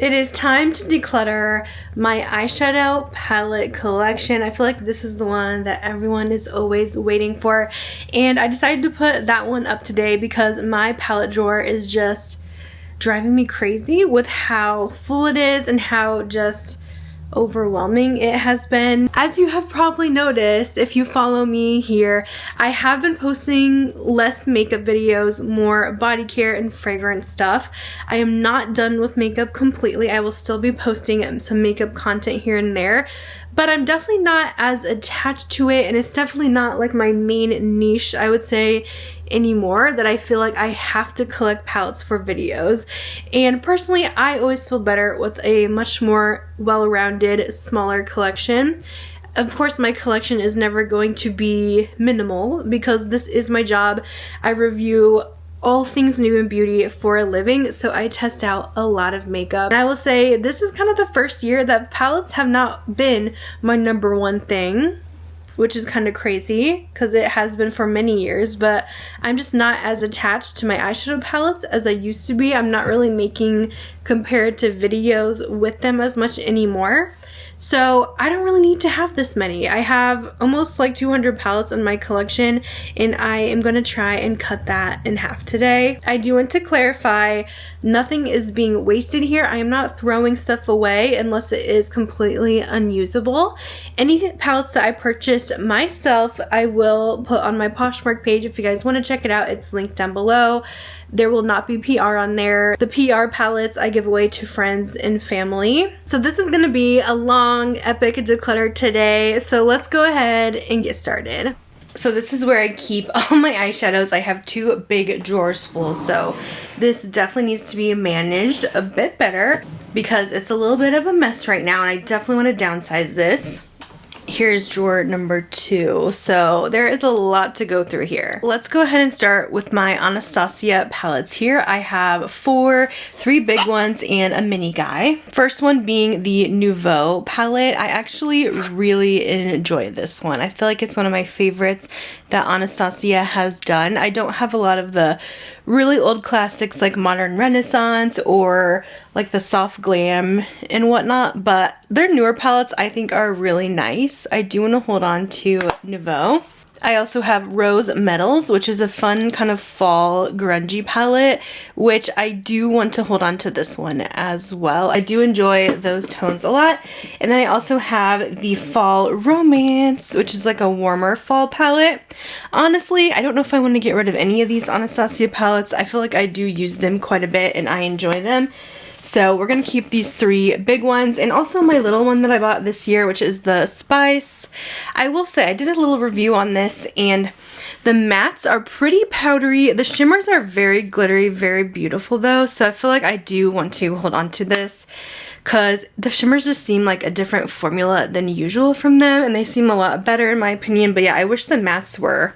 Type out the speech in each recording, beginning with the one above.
It is time to declutter my eyeshadow palette collection. I feel like this is the one that everyone is always waiting for, and I decided to put that one up today because my palette drawer is just driving me crazy with how full it is and how just overwhelming it has been. As you have probably noticed, if you follow me here, I have been posting less makeup videos, more body care and fragrance stuff. I am not done with makeup completely. I will still be posting some makeup content here and there, but I'm definitely not as attached to it, and it's definitely not like my main niche, I would say, anymore, that I feel like I have to collect palettes for videos. And personally, I always feel better with a much more well-rounded, smaller collection. Of course, my collection is never going to be minimal because this is my job. I review all things new in beauty for a living, so I test out a lot of makeup. And I will say this is kind of the first year that palettes have not been my #1 thing, which is kind of crazy because it has been for many years, but I'm just not as attached to my eyeshadow palettes as I used to be. I'm not really making comparative videos with them as much anymore. So I don't really need to have this many. I have almost like 200 palettes in my collection, and I am going to try and cut that in half today. I do want to clarify, nothing is being wasted here. I am not throwing stuff away unless it is completely unusable. Any palettes that I purchased myself, I will put on my Poshmark page. If you guys want to check it out, it's linked down below. There will not be PR on there. The PR palettes I give away to friends and family. So this is going to be a long, epic declutter today. So let's go ahead and get started. So this is where I keep all my eyeshadows. I have 2 big drawers full, so this definitely needs to be managed a bit better because it's a little bit of a mess right now, and I definitely want to downsize this. Here's drawer number 2. So there is a lot to go through here. Let's go ahead and start with my Anastasia palettes here. I have 3 big ones and a mini guy. First one being the Nouveau palette. I actually really enjoy this one. I feel like it's one of my favorites that Anastasia has done. I don't have a lot of the really old classics like Modern Renaissance or like the soft glam and whatnot, but their newer palettes I think are really nice. I do want to hold on to Nouveau. I also have Rose Metals, which is a fun kind of fall grungy palette, which I do want to hold on to this one as well. I do enjoy those tones a lot. And then I also have the Fall Romance, which is like a warmer fall palette. Honestly, I don't know if I want to get rid of any of these Anastasia palettes. I feel like I do use them quite a bit and I enjoy them. So we're going to keep these 3 big ones, and also my little one that I bought this year, which is the Spice. I will say I did a little review on this, and the mattes are pretty powdery. The shimmers are very glittery, very beautiful though, so I feel like I do want to hold on to this because the shimmers just seem like a different formula than usual from them, and they seem a lot better in my opinion. But yeah, I wish the mattes were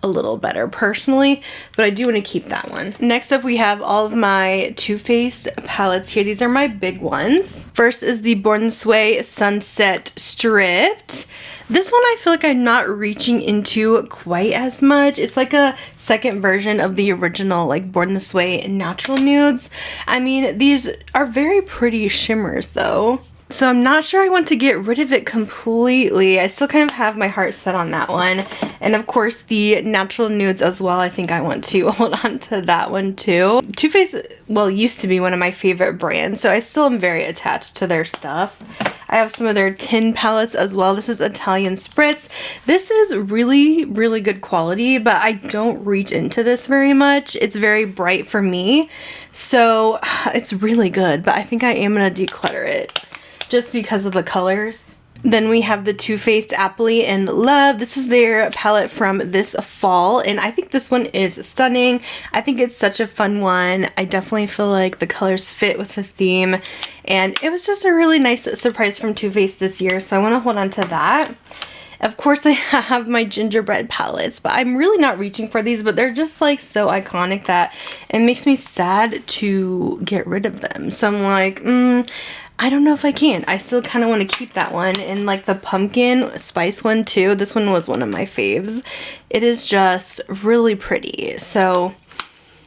a little better personally, but I do want to keep that one. Next up, we have all of my Too Faced palettes here. These are my big ones. First is the Born This Way Sunset Stripped. This one I feel like I'm not reaching into quite as much. It's like a second version of the original like Born This Way Natural Nudes. I mean, these are very pretty shimmers though. So I'm not sure I want to get rid of it completely. I still kind of have my heart set on that one. And of course the Natural Nudes as well. I think I want to hold on to that one too. Too Faced, well, used to be one of my favorite brands, so I still am very attached to their stuff. I have some of their tin palettes as well. This is Italian Spritz. This is really, really good quality, but I don't reach into this very much. It's very bright for me, so it's really good, but I think I am going to declutter it just because of the colors. Then we have the Too Faced Appley in Love. This is their palette from this fall, and I think this one is stunning. I think it's such a fun one. I definitely feel like the colors fit with the theme, and it was just a really nice surprise from Too Faced this year, so I want to hold on to that. Of course, I have my gingerbread palettes, but I'm really not reaching for these, but they're just like so iconic that it makes me sad to get rid of them. So I'm like, I don't know if I can. I still kind of want to keep that one. And like the pumpkin spice one too. This one was one of my faves. It is just really pretty. So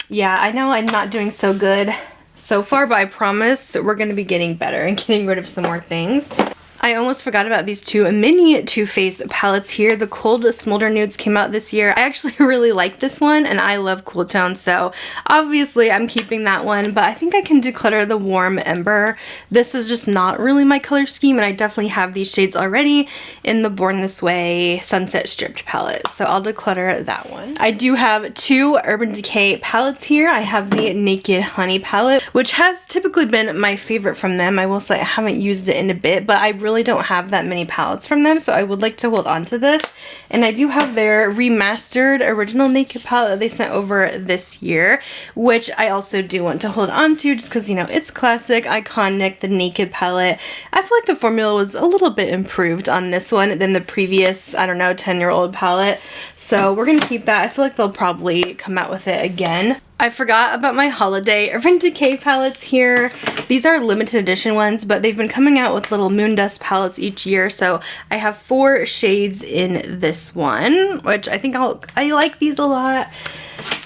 yeah, I know I'm not doing so good so far, but I promise we're going to be getting better and getting rid of some more things. I almost forgot about these two mini Too Faced palettes here. The Cold Smolder Nudes came out this year. I actually really like this one, and I love cool tones, so obviously I'm keeping that one, but I think I can declutter the Warm Ember. This is just not really my color scheme, and I definitely have these shades already in the Born This Way Sunset Stripped palette, so I'll declutter that one. I do have two Urban Decay palettes here. I have the Naked Honey palette, which has typically been my favorite from them. I will say I haven't used it in a bit, but I really don't have that many palettes from them, so I would like to hold on to this. And I do have their remastered original Naked palette that they sent over this year, which I also do want to hold on to just because, you know, it's classic, iconic, the Naked palette. I feel like the formula was a little bit improved on this one than the previous, I don't know, 10-year-old palette. So we're going to keep that. I feel like they'll probably come out with it again. I forgot about my holiday Urban Decay palettes here. These are limited edition ones, but they've been coming out with little moon dust palettes each year, so I have 4 shades in this one, which I think I like these a lot.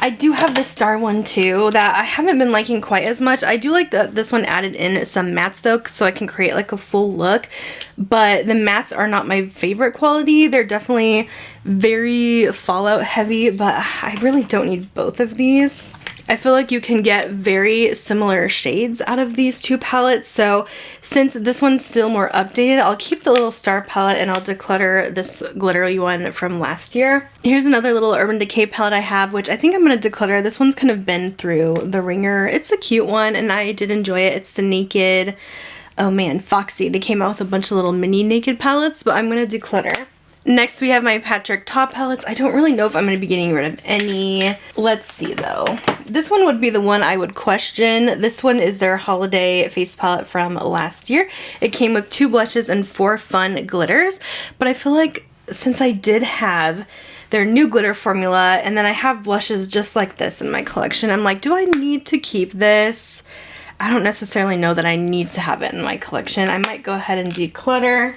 I do have the star one too that I haven't been liking quite as much. I do like that this one added in some mattes though, so I can create like a full look, but the mattes are not my favorite quality. They're definitely very fallout heavy, but I really don't need both of these. I feel like you can get very similar shades out of these two palettes, so since this one's still more updated, I'll keep the little star palette and I'll declutter this glittery one from last year. Here's another little Urban Decay palette I have, which I think I'm going to declutter. This one's kind of been through the ringer. It's a cute one and I did enjoy it. It's the Naked, oh man, Foxy. They came out with a bunch of little mini Naked palettes, but I'm going to declutter. Next we have my Patrick Top palettes. I don't really know if I'm going to be getting rid of any. Let's see though. This one would be the one I would question. This one is their holiday face palette from last year. It came with 2 blushes and 4 fun glitters, but I feel like since I did have their new glitter formula and then I have blushes just like this in my collection, I'm like, do I need to keep this? I don't necessarily know that I need to have it in my collection. I might go ahead and declutter.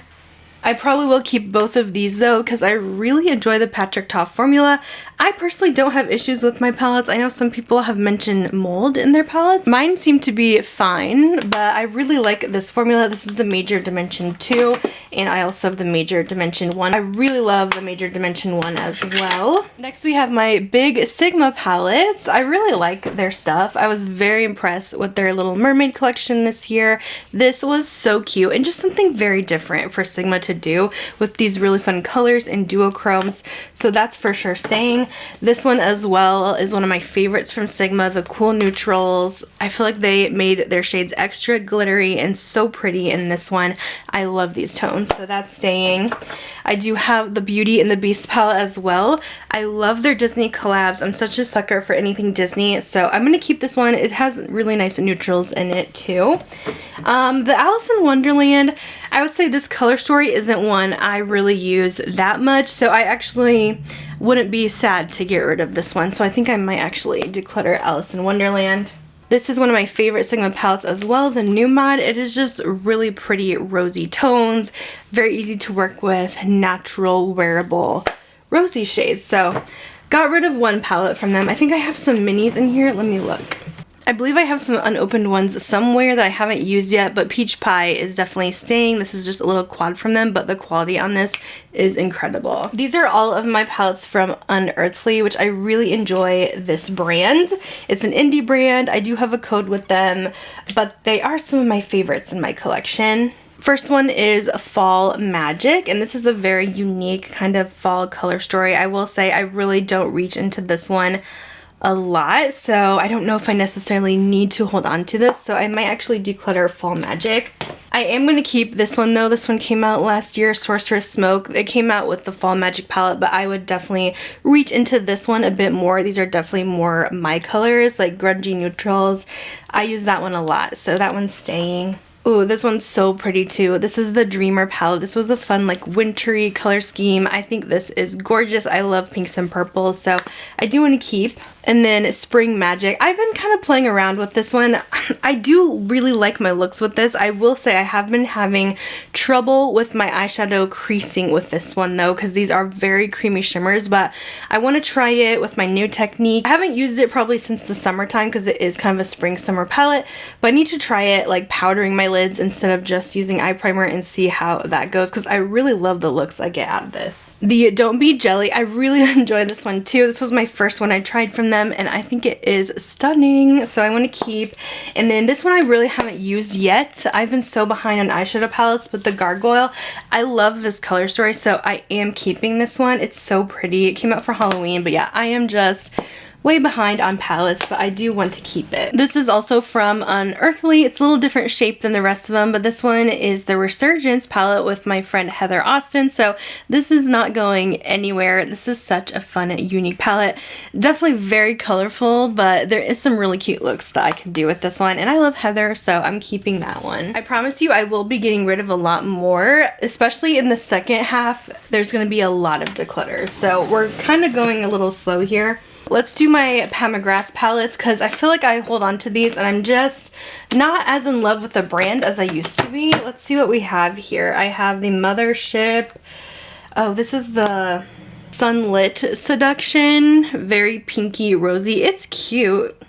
I probably will keep both of these though because I really enjoy the Patrick Top formula. I personally don't have issues with my palettes. I know some people have mentioned mold in their palettes. Mine seem to be fine, but I really like this formula. This is the Major Dimension 2 and I also have the Major Dimension 1. I really love the Major Dimension 1 as well. Next we have my Big Sigma palettes. I really like their stuff. I was very impressed with their Little Mermaid collection this year. This was so cute and just something very different for Sigma to do with these really fun colors and duochromes, so that's for sure staying. This one as well is one of my favorites from Sigma, the Cool Neutrals. I feel like they made their shades extra glittery and so pretty in this one. I love these tones, so that's staying. I do have the Beauty and the Beast palette as well. I love their Disney collabs. I'm such a sucker for anything Disney, so I'm going to keep this one. It has really nice neutrals in it too. The Alice in Wonderland, I would say this color story isn't one I really use that much, so I actually wouldn't be sad to get rid of this one, so I think I might actually declutter Alice in Wonderland. This is one of my favorite Sigma palettes as well, the Nomad. It is just really pretty rosy tones, very easy to work with, natural, wearable, rosy shades. So got rid of one palette from them. I think I have some minis in here. Let me look. I believe I have some unopened ones somewhere that I haven't used yet, but Peach Pie is definitely staying. This is just a little quad from them, but the quality on this is incredible. These are all of my palettes from Unearthly, which I really enjoy this brand. It's an indie brand. I do have a code with them, but they are some of my favorites in my collection. First one is Fall Magic, and this is a very unique kind of fall color story. I will say I really don't reach into this one a lot, so I don't know if I necessarily need to hold on to this, so I might actually declutter Fall Magic. I am going to keep this one though. This one came out last year, Sorceress Smoke. It came out with the Fall Magic palette, but I would definitely reach into this one a bit more. These are definitely more my colors, like grungy neutrals. I use that one a lot, so that one's staying. Ooh, this one's so pretty too. This is the Dreamer palette. This was a fun, like, wintry color scheme. I think this is gorgeous. I love pinks and purples, so I do want to keep. And then Spring Magic. I've been kind of playing around with this one. I do really like my looks with this. I will say I have been having trouble with my eyeshadow creasing with this one though, because these are very creamy shimmers, but I want to try it with my new technique. I haven't used it probably since the summertime because it is kind of a spring summer palette, but I need to try it like powdering my lids instead of just using eye primer and see how that goes, because I really love the looks I get out of this. The Don't Be Jelly, I really enjoyed this one too. This was my first one I tried from them, and I think it is stunning, so I want to keep. And then this one I really haven't used yet. I've been so behind on eyeshadow palettes, but the Gargoyle, I love this color story, so I am keeping this one. It's so pretty. It came out for Halloween, but yeah, I am just way behind on palettes, but I do want to keep it. This is also from Unearthly. It's a little different shape than the rest of them, but this one is the Resurgence palette with my friend Heather Austin, so this is not going anywhere. This is such a fun, unique palette. Definitely very colorful, but there is some really cute looks that I can do with this one, and I love Heather, so I'm keeping that one. I promise you I will be getting rid of a lot more, especially in the second half. There's going to be a lot of declutters, so we're kind of going a little slow here. Let's do my Pat McGrath palettes, because I feel like I hold on to these and I'm just not as in love with the brand as I used to be. Let's see what we have here. I have the Mothership. Oh, this is the Sunlit Seduction. Very pinky rosy. It's cute.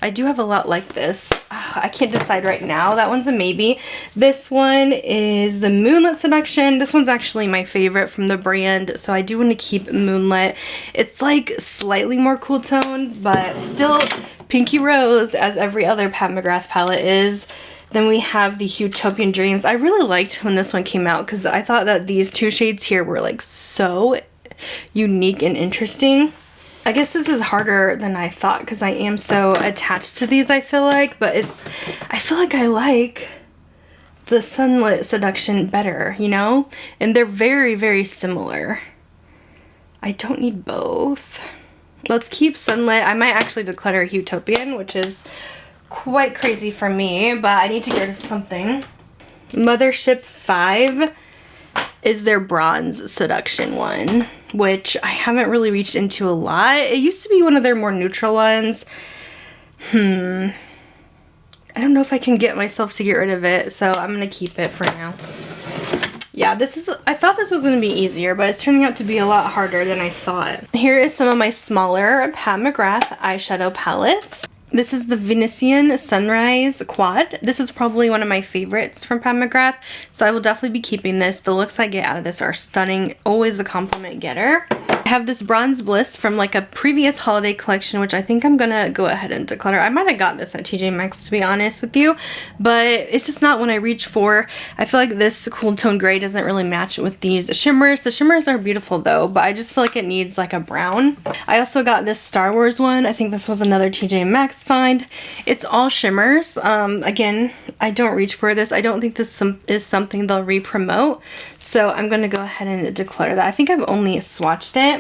I do have a lot like this. I can't decide right now. That one's a maybe. This one is the Moonlit Seduction. This one's actually my favorite from the brand, so I do want to keep Moonlit. It's like slightly more cool tone, but still pinky rose as every other Pat McGrath palette is. Then we have the Utopian Dreams. I really liked when this one came out because I thought that these two shades here were like so unique and interesting. I guess this is harder than I thought because I am so attached to these, I feel like, but I feel like I like the Sunlit Seduction better, you know? And they're very, very similar. I don't need both. Let's keep Sunlit. I might actually declutter Utopian, which is quite crazy for me, but I need to get rid of something. Mothership 5 is their Bronze Seduction one, which I haven't really reached into a lot. It used to be one of their more neutral ones. I don't know if I can get myself to get rid of it, so I'm gonna keep it for now. Yeah, I thought this was gonna be easier, but it's turning out to be a lot harder than I thought. Here is some of my smaller Pat McGrath eyeshadow palettes. This is the Venetian Sunrise Quad. This is probably one of my favorites from Pat McGrath, so I will definitely be keeping this. The looks I get out of this are stunning. Always a compliment getter. I have this Bronze Bliss from like a previous holiday collection, which I think I'm gonna go ahead and declutter. I might have got this at TJ Maxx, to be honest with you, but it's just not what I reach for. I feel like this cool tone gray doesn't really match with these shimmers. The shimmers are beautiful though, but I just feel like it needs like a brown. I also got this Star Wars one. I think this was another TJ Maxx find. It's all shimmers. Again, I don't reach for this. I don't think this is something they'll re-promote, so I'm gonna go ahead and declutter that. I think I've only swatched it.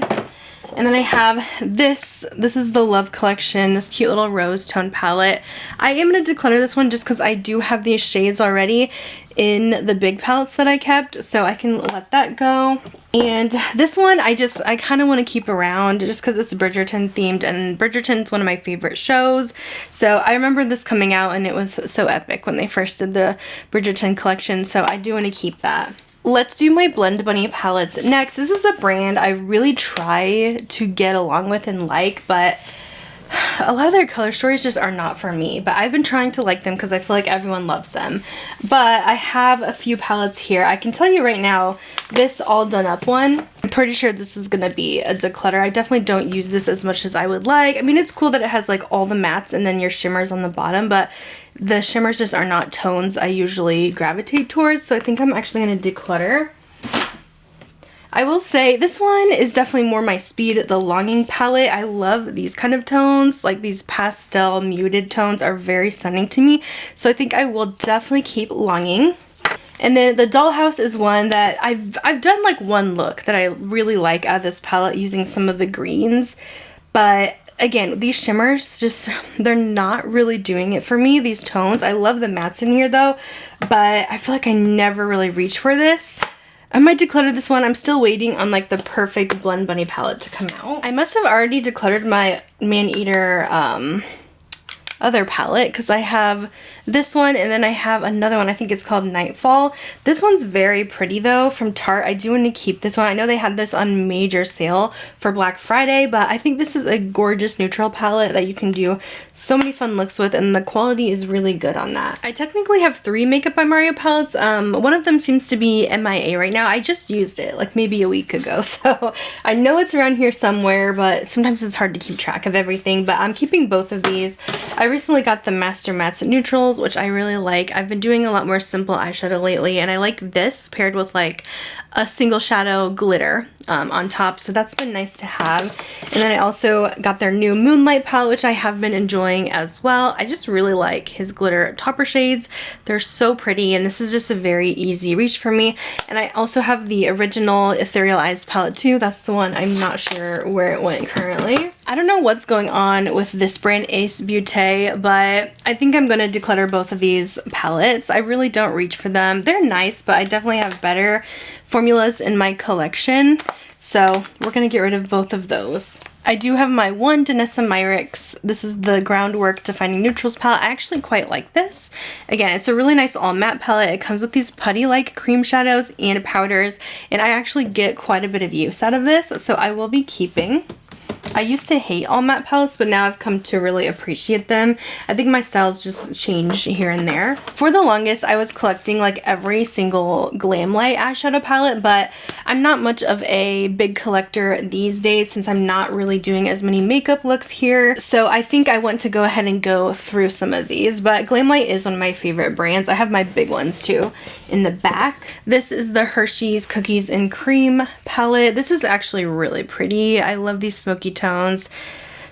And then I have this. This is the Love Collection, this cute little rose tone palette. I am going to declutter this one just because I do have these shades already in the big palettes that I kept, so I can let that go. And this one I kind of want to keep around just because it's Bridgerton themed, and Bridgerton's one of my favorite shows. So I remember this coming out and it was so epic when they first did the Bridgerton collection, so I do want to keep that. Let's do my Blend Bunny palettes next. This is a brand I really try to get along with and like, but a lot of their color stories just are not for me. But I've been trying to like them because I feel like everyone loves them. But I have a few palettes here. I can tell you right now, this All Done Up one, I'm pretty sure this is going to be a declutter. I definitely don't use this as much as I would like. I mean, it's cool that it has like all the mattes and then your shimmers on the bottom, but the shimmers just are not tones I usually gravitate towards, so I think I'm actually going to declutter. I will say this one is definitely more my speed. The Longing palette, I love these kind of tones. Like these pastel muted tones are very stunning to me, so I think I will definitely keep Longing. And then the Dollhouse is one that I've done like one look that I really like out of this palette using some of the greens, but again, these shimmers just, they're not really doing it for me, these tones. I love the mattes in here though, but I feel like I never really reach for this. I might declutter this one. I'm still waiting on like the perfect Blend Bunny palette to come out. I must have already decluttered my Maneater other palette because I have this one and then I have another one. I think it's called Nightfall. This one's very pretty though, from Tarte. I do want to keep this one. I know they had this on major sale for Black Friday, but I think this is a gorgeous neutral palette that you can do so many fun looks with, and the quality is really good on that. I technically have 3 Makeup by Mario palettes. One of them seems to be MIA right now. I just used it like maybe a week ago, so I know it's around here somewhere, but sometimes it's hard to keep track of everything. But I'm keeping both of these. I recently got the Master Mattes Neutrals, which I really like. I've been doing a lot more simple eyeshadow lately, and I like this paired with like a single shadow glitter on top, so that's been nice to have. And then I also got their new Moonlight palette, which I have been enjoying as well. I just really like his glitter topper shades. They're so pretty, and this is just a very easy reach for me. And I also have the original Ethereal Eyes palette too. That's the one I'm not sure where it went currently. I don't know what's going on with this brand Ace Beaute, but I think I'm going to declutter both of these palettes. I really don't reach for them. They're nice, but I definitely have better formulas in my collection, so we're going to get rid of both of those. I do have my one Danessa Myricks. This is the Groundwork Defining Neutrals palette. I actually quite like this. Again, it's a really nice all matte palette. It comes with these putty-like cream shadows and powders, and I actually get quite a bit of use out of this, so I will be keeping. I used to hate all matte palettes, but now I've come to really appreciate them. I think my styles just change here and there. For the longest, I was collecting like every single Glamlite eyeshadow palette, but I'm not much of a big collector these days since I'm not really doing as many makeup looks here. So I think I want to go ahead and go through some of these, but Glamlite is one of my favorite brands. I have my big ones too in the back. This is the Hershey's Cookies and Cream palette. This is actually really pretty. I love these smoky tones,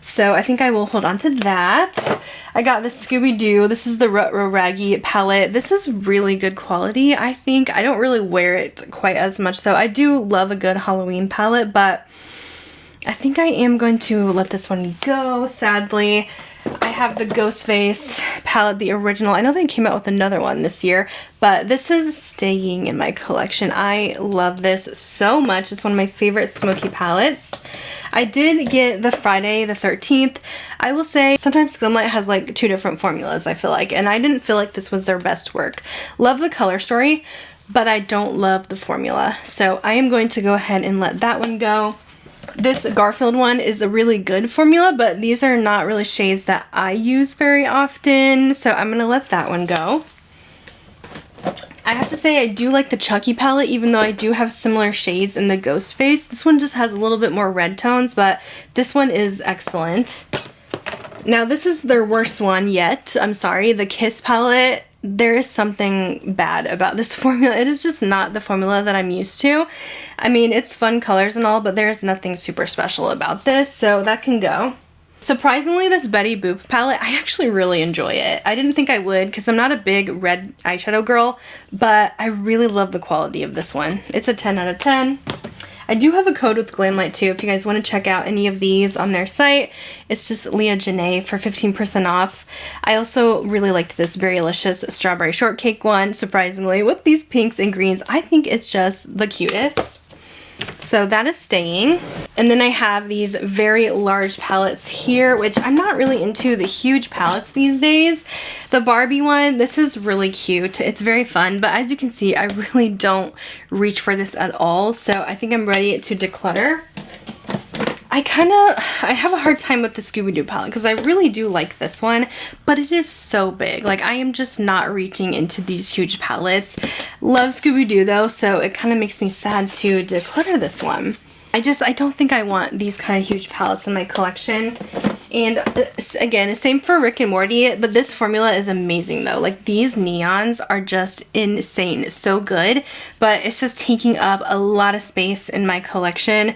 so I think I will hold on to that. I got the Scooby-Doo. This is the Rutro Raggy palette. This is really good quality, I think. I don't really wear it quite as much though. I do love a good Halloween palette, but I think I am going to let this one go, sadly. I have the Ghostface palette, the original. I know they came out with another one this year, but this is staying in my collection. I love this so much. It's one of my favorite smoky palettes. I did get the Friday the 13th. I will say sometimes Glamlite has like 2 different formulas, I feel like, and I didn't feel like this was their best work. Love the color story, but I don't love the formula. So I am going to go ahead and let that one go. This Garfield one is a really good formula, but these are not really shades that I use very often, so I'm going to let that one go. I have to say I do like the Chucky palette, even though I do have similar shades in the Ghostface. This one just has a little bit more red tones, but this one is excellent. Now this is their worst one yet. I'm sorry, the Kiss palette. There is something bad about this formula. It is just not the formula that I'm used to. I mean, it's fun colors and all, but there's nothing super special about this, so that can go. Surprisingly, this Betty Boop palette, I actually really enjoy it. I didn't think I would because I'm not a big red eyeshadow girl, but I really love the quality of this one. It's a 10 out of 10. I do have a code with Glamlite too if you guys want to check out any of these on their site. It's just LEAHJANAE for 15% off. I also really liked this Berrylicious Strawberry Shortcake one, surprisingly, with these pinks and greens. I think it's just the cutest. So that is staying. And then I have these very large palettes here, which I'm not really into the huge palettes these days. The Barbie one, this is really cute. It's very fun, but as you can see, I really don't reach for this at all. So I think I'm ready to declutter. I have a hard time with the Scooby-Doo palette because I really do like this one, but it is so big. Like, I am just not reaching into these huge palettes. Love Scooby-Doo though, so it kind of makes me sad to declutter this one. I don't think I want these kind of huge palettes in my collection. And again, same for Rick and Morty, but this formula is amazing though. Like, these neons are just insane, so good, but it's just taking up a lot of space in my collection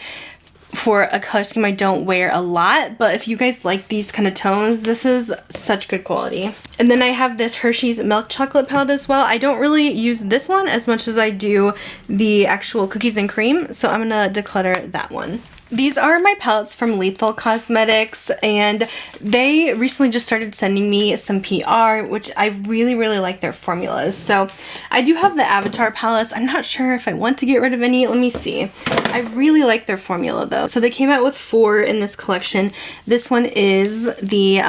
for a color scheme I don't wear a lot. But if you guys like these kind of tones, this is such good quality. And then I have this Hershey's Milk Chocolate palette as well. I don't really use this one as much as I do the actual Cookies and Cream, so I'm gonna declutter that one. These are my palettes from Lethal Cosmetics, and they recently just started sending me some PR, which I really, really like their formulas. So I do have the Avatar palettes. I'm not sure if I want to get rid of any. Let me see. I really like their formula though. So they came out with 4 in this collection. This one is the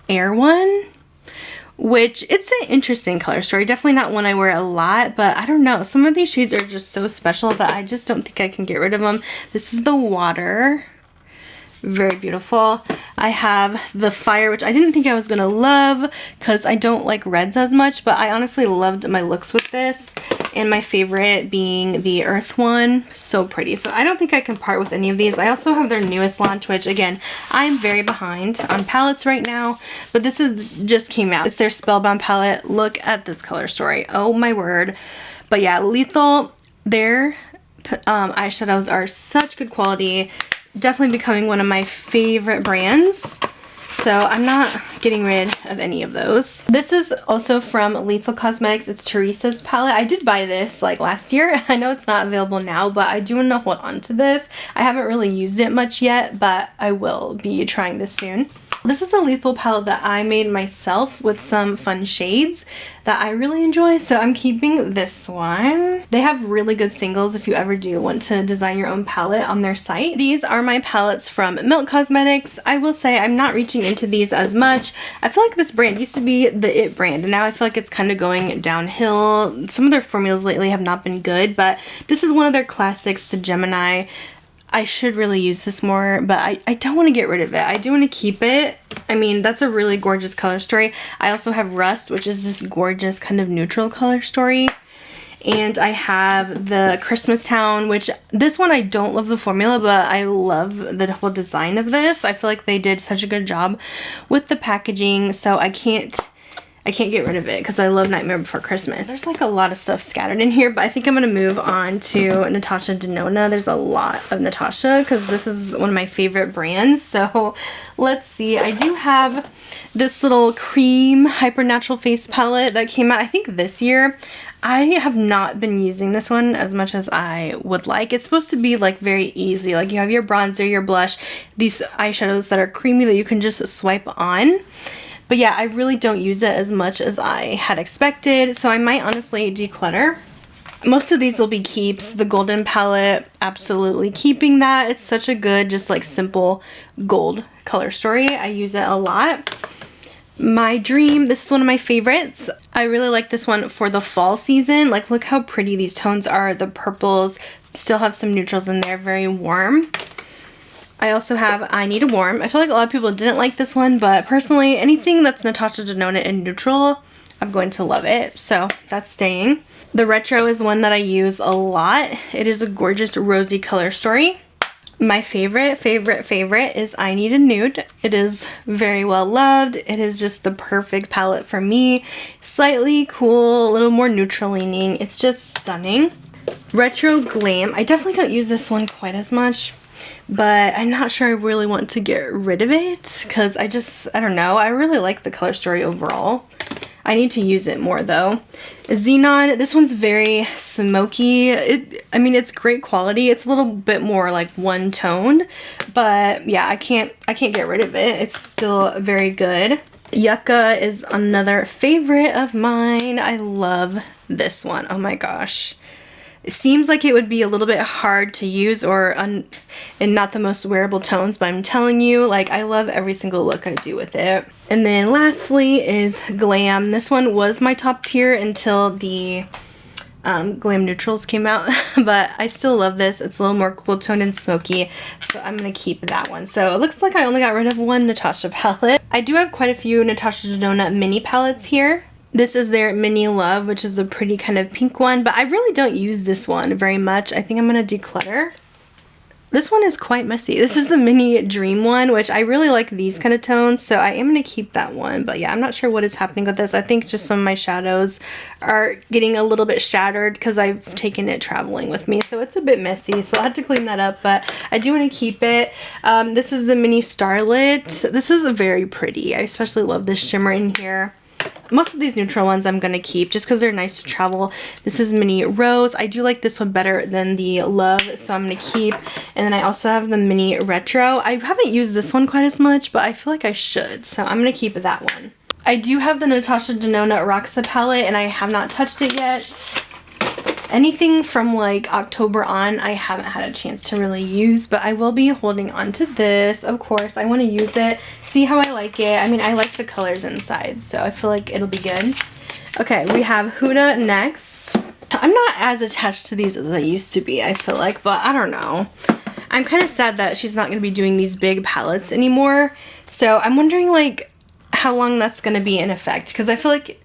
Air one, which it's an interesting color story. Definitely not one I wear a lot, but I don't know. Some of these shades are just so special that I just don't think I can get rid of them. This is the Water. Very beautiful. I have the Fire, which I didn't think I was gonna love because I don't like reds as much, but I honestly loved my looks with this. And my favorite being the Earth one. So pretty. So I don't think I can part with any of these. I also have their newest launch, which again, I'm very behind on palettes right now, but this is just came out. It's their Spellbound palette. Look at this color story. Oh my word. But yeah, Lethal, their eyeshadows are such good quality. Definitely becoming one of my favorite brands. So I'm not getting rid of any of those. This is also from Lethal Cosmetics. It's Teresa's palette. I did buy this like last year. I know it's not available now, but I do want to hold on to this. I haven't really used it much yet, but I will be trying this soon. This is a Lethal palette that I made myself with some fun shades that I really enjoy, so I'm keeping this one. They have really good singles if you ever do want to design your own palette on their site. These are my palettes from Milk Cosmetics. I will say I'm not reaching into these as much. I feel like this brand used to be the it brand, and now I feel like it's kind of going downhill. Some of their formulas lately have not been good, but this is one of their classics, the Gemini. I should really use this more, but I don't want to get rid of it. I do want to keep it. I mean, that's a really gorgeous color story. I also have Rust, which is this gorgeous kind of neutral color story. And I have the Christmas Town, which this one I don't love the formula, but I love the whole design of this. I feel like they did such a good job with the packaging, so I can't get rid of it because I love Nightmare Before Christmas. There's like a lot of stuff scattered in here, but I think I'm going to move on to Natasha Denona. There's a lot of Natasha because this is one of my favorite brands. So let's see. I do have this little cream hyper natural face palette that came out I think this year. I have not been using this one as much as I would like. It's supposed to be like very easy. Like you have your bronzer, your blush, these eyeshadows that are creamy that you can just swipe on. But yeah, I really don't use it as much as I had expected, so I might honestly declutter. Most of these will be keeps. The Golden palette, absolutely keeping that. It's such a good, just like simple gold color story. I use it a lot. My Dream, this is one of my favorites. I really like this one for the fall season. Like, look how pretty these tones are. The purples still have some neutrals in there, very warm. I also have I Need a Warm. I feel like a lot of people didn't like this one, but personally, anything that's Natasha Denona in neutral, I'm going to love it. So that's staying. The Retro is one that I use a lot. It is a gorgeous rosy color story. My favorite is I Need a Nude. It is very well loved. It is just the perfect palette for me. Slightly cool, a little more neutral leaning. It's just stunning. Retro Glam. I definitely don't use this one quite as much, but I'm not sure I really want to get rid of it because I don't know. I really like the color story overall. I need to use it more though. Xenon, this one's very smoky. I mean, it's great quality. It's a little bit more like one tone, but yeah, I can't get rid of it. It's still very good. Yucca is another favorite of mine. I love this one. Oh my gosh. It seems like it would be a little bit hard to use or and not the most wearable tones, but I'm telling you, like, I love every single look I do with it. And then lastly is Glam. This one was my top tier until the Glam Neutrals came out, but I still love this. It's a little more cool toned and smoky, so I'm going to keep that one. So it looks like I only got rid of one Natasha palette. I do have quite a few Natasha Denona mini palettes here. This is their Mini Love, which is a pretty kind of pink one, but I really don't use this one very much. I think I'm going to declutter. This one is quite messy. This is the Mini Dream one, which I really like these kind of tones, so I am going to keep that one. But yeah, I'm not sure what is happening with this. I think just some of my shadows are getting a little bit shattered because I've taken it traveling with me, so it's a bit messy, so I'll have to clean that up, but I do want to keep it. This is the Mini Starlit. This is very pretty. I especially love this shimmer in here. Most of these neutral ones I'm going to keep just because they're nice to travel. This is Mini Rose. I do like this one better than the Love, so I'm going to keep. And then I also have the Mini Retro. I haven't used this one quite as much, but I feel like I should, so I'm going to keep that one. I do have the Natasha Denona Roxa palette, and I have not touched it yet. Anything from like October on, I haven't had a chance to really use, but I will be holding on to this. Of course, I want to use it, see how I like it. I mean, I like the colors inside, so I feel like it'll be good. Okay, we have Huda next. I'm not as attached to these as I used to be, I feel like, but I don't know. I'm kind of sad that she's not going to be doing these big palettes anymore, so I'm wondering like how long that's going to be in effect, because I feel like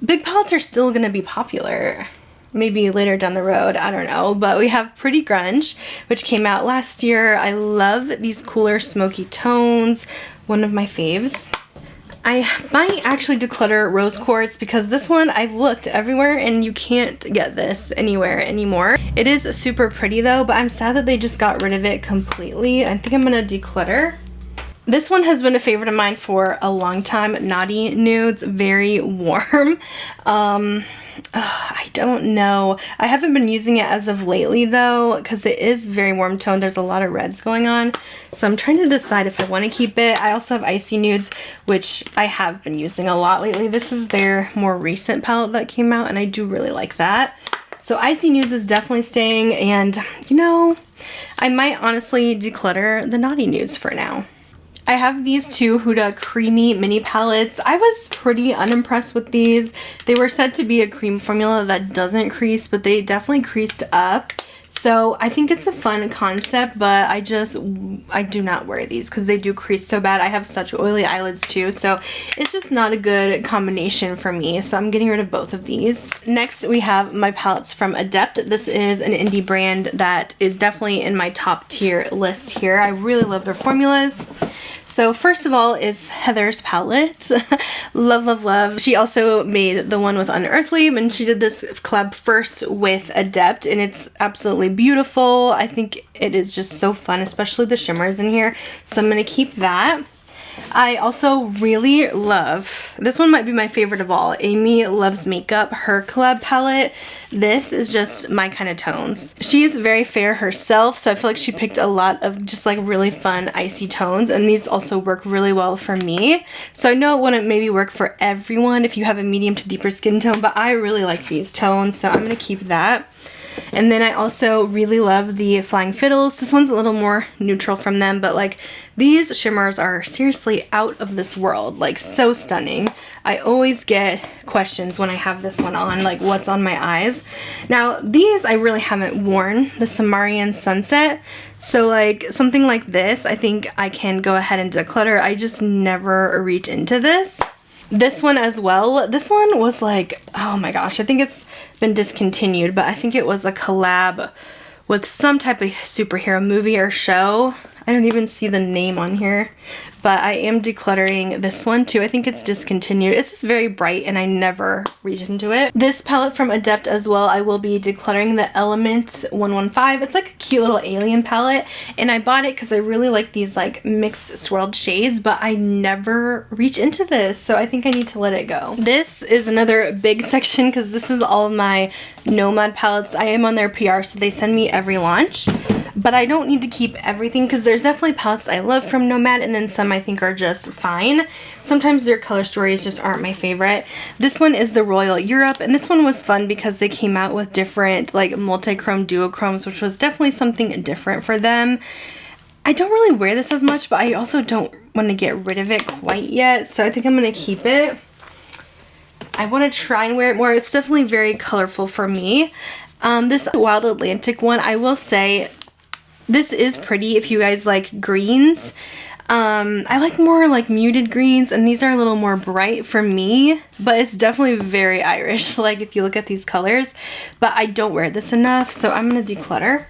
big palettes are still going to be popular. Maybe later down the road, I don't know. But we have Pretty Grunge, which came out last year. I love these cooler smoky tones. One of my faves. I might actually declutter Rose Quartz because this one I've looked everywhere and you can't get this anywhere anymore. It is super pretty though, but I'm sad that they just got rid of it completely. I think I'm gonna declutter. This one has been a favorite of mine for a long time. Naughty Nudes, very warm. I don't know. I haven't been using it as of lately though, because it is very warm toned. There's a lot of reds going on. So I'm trying to decide if I want to keep it. I also have Icy Nudes, which I have been using a lot lately. This is their more recent palette that came out, and I do really like that. So Icy Nudes is definitely staying, and you know, I might honestly declutter the Naughty Nudes for now. I have these two Huda Creamy Mini Palettes. I was pretty unimpressed with these. They were said to be a cream formula that doesn't crease, but they definitely creased up. So I think it's a fun concept, but I do not wear these because they do crease so bad. I have such oily eyelids too, so it's just not a good combination for me. So I'm getting rid of both of these. Next, we have my palettes from Adept. This is an indie brand that is definitely in my top tier list here. I really love their formulas. So first of all is Heather's palette. Love, love, love. She also made the one with Unearthly, and she did this collab first with Adept, and it's absolutely beautiful. I think it is just so fun, especially the shimmers in here. So I'm going to keep that. I also really love, this one might be my favorite of all, Amy Loves Makeup, her collab palette. This is just my kind of tones. She's very fair herself, so I feel like she picked a lot of just like really fun icy tones, and these also work really well for me. So I know it wouldn't maybe work for everyone if you have a medium to deeper skin tone, but I really like these tones, so I'm going to keep that. And then I also really love the Flying Fiddles. This one's a little more neutral from them, but like these shimmers are seriously out of this world, like so stunning. I always get questions when I have this one on, like what's on my eyes. Now these I really haven't worn, the Samarian Sunset. So like something like this, I think I can go ahead and declutter. I just never reach into this. This one as well. This one was like, oh my gosh, I think it's been discontinued, but I think it was a collab with some type of superhero movie or show. I don't even see the name on here, but I am decluttering this one too. I think it's discontinued. It's just very bright and I never reach into it. This palette from Adept as well, I will be decluttering the Element 115. It's like a cute little alien palette, and I bought it because I really like these like mixed swirled shades, but I never reach into this, so I think I need to let it go. This is another big section because this is all of my Nomad palettes. I am on their PR, so they send me every launch. But I don't need to keep everything because there's definitely palettes I love from Nomad, and then some I think are just fine. Sometimes their color stories just aren't my favorite. This one is the Royal Europe, and this one was fun because they came out with different like multi-chrome duochromes, which was definitely something different for them. I don't really wear this as much, but I also don't want to get rid of it quite yet, so I think I'm going to keep it. I want to try and wear it more. It's definitely very colorful for me. This Wild Atlantic one, I will say, this is pretty if you guys like greens. I like more like muted greens, and these are a little more bright for me, but it's definitely very Irish, like if you look at these colors, but I don't wear this enough, so I'm going to declutter.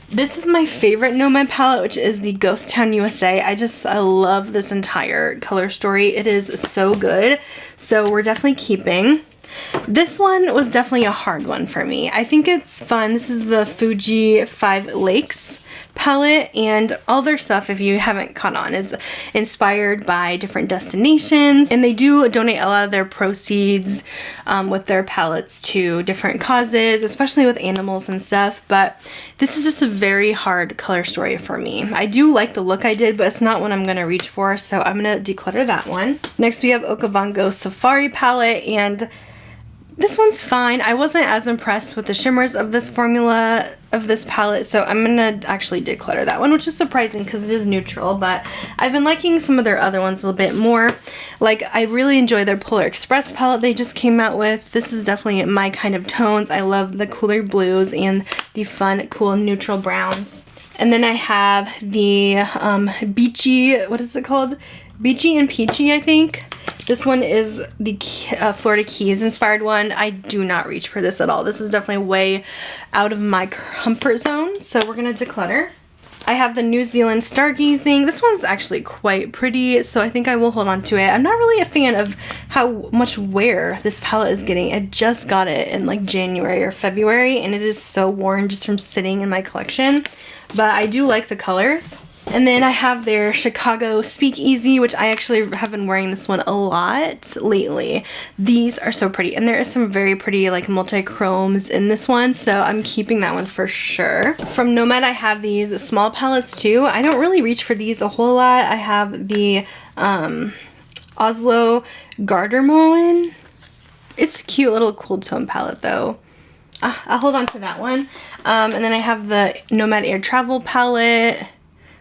This is my favorite Nomad palette, which is the Ghost Town USA. I love this entire color story. It is so good, so we're definitely keeping. This one was definitely a hard one for me. I think it's fun. This is the Fuji 5 Lakes palette, and all their stuff, if you haven't caught on, is inspired by different destinations, and they do donate a lot of their proceeds with their palettes to different causes, especially with animals and stuff. But this is just a very hard color story for me. I do like the look I did, but it's not one I'm going to reach for, so I'm going to declutter that one. Next we have Okavango Safari palette, and this one's fine. I wasn't as impressed with the shimmers of this formula, of this palette, so I'm gonna actually declutter that one, which is surprising because it is neutral, but I've been liking some of their other ones a little bit more. Like, I really enjoy their Polar Express palette they just came out with. This is definitely my kind of tones. I love the cooler blues and the fun, cool, neutral browns. And then I have the Beachy, what is it called? Beachy and Peachy, I think. This one is the Florida Keys inspired one. I do not reach for this at all. This is definitely way out of my comfort zone, so we're going to declutter. I have the New Zealand Stargazing. This one's actually quite pretty, so I think I will hold on to it. I'm not really a fan of how much wear this palette is getting. I just got it in like January or February, and it is so worn just from sitting in my collection. But I do like the colors. And then I have their Chicago Speakeasy, which I actually have been wearing this one a lot lately. These are so pretty, and there is some very pretty like multi-chromes in this one, so I'm keeping that one for sure. From Nomad I have these small palettes too. I don't really reach for these a whole lot. I have the Oslo Gardermoen. It's a cute little cool tone palette though. I'll hold on to that one. And then I have the Nomad Air Travel palette,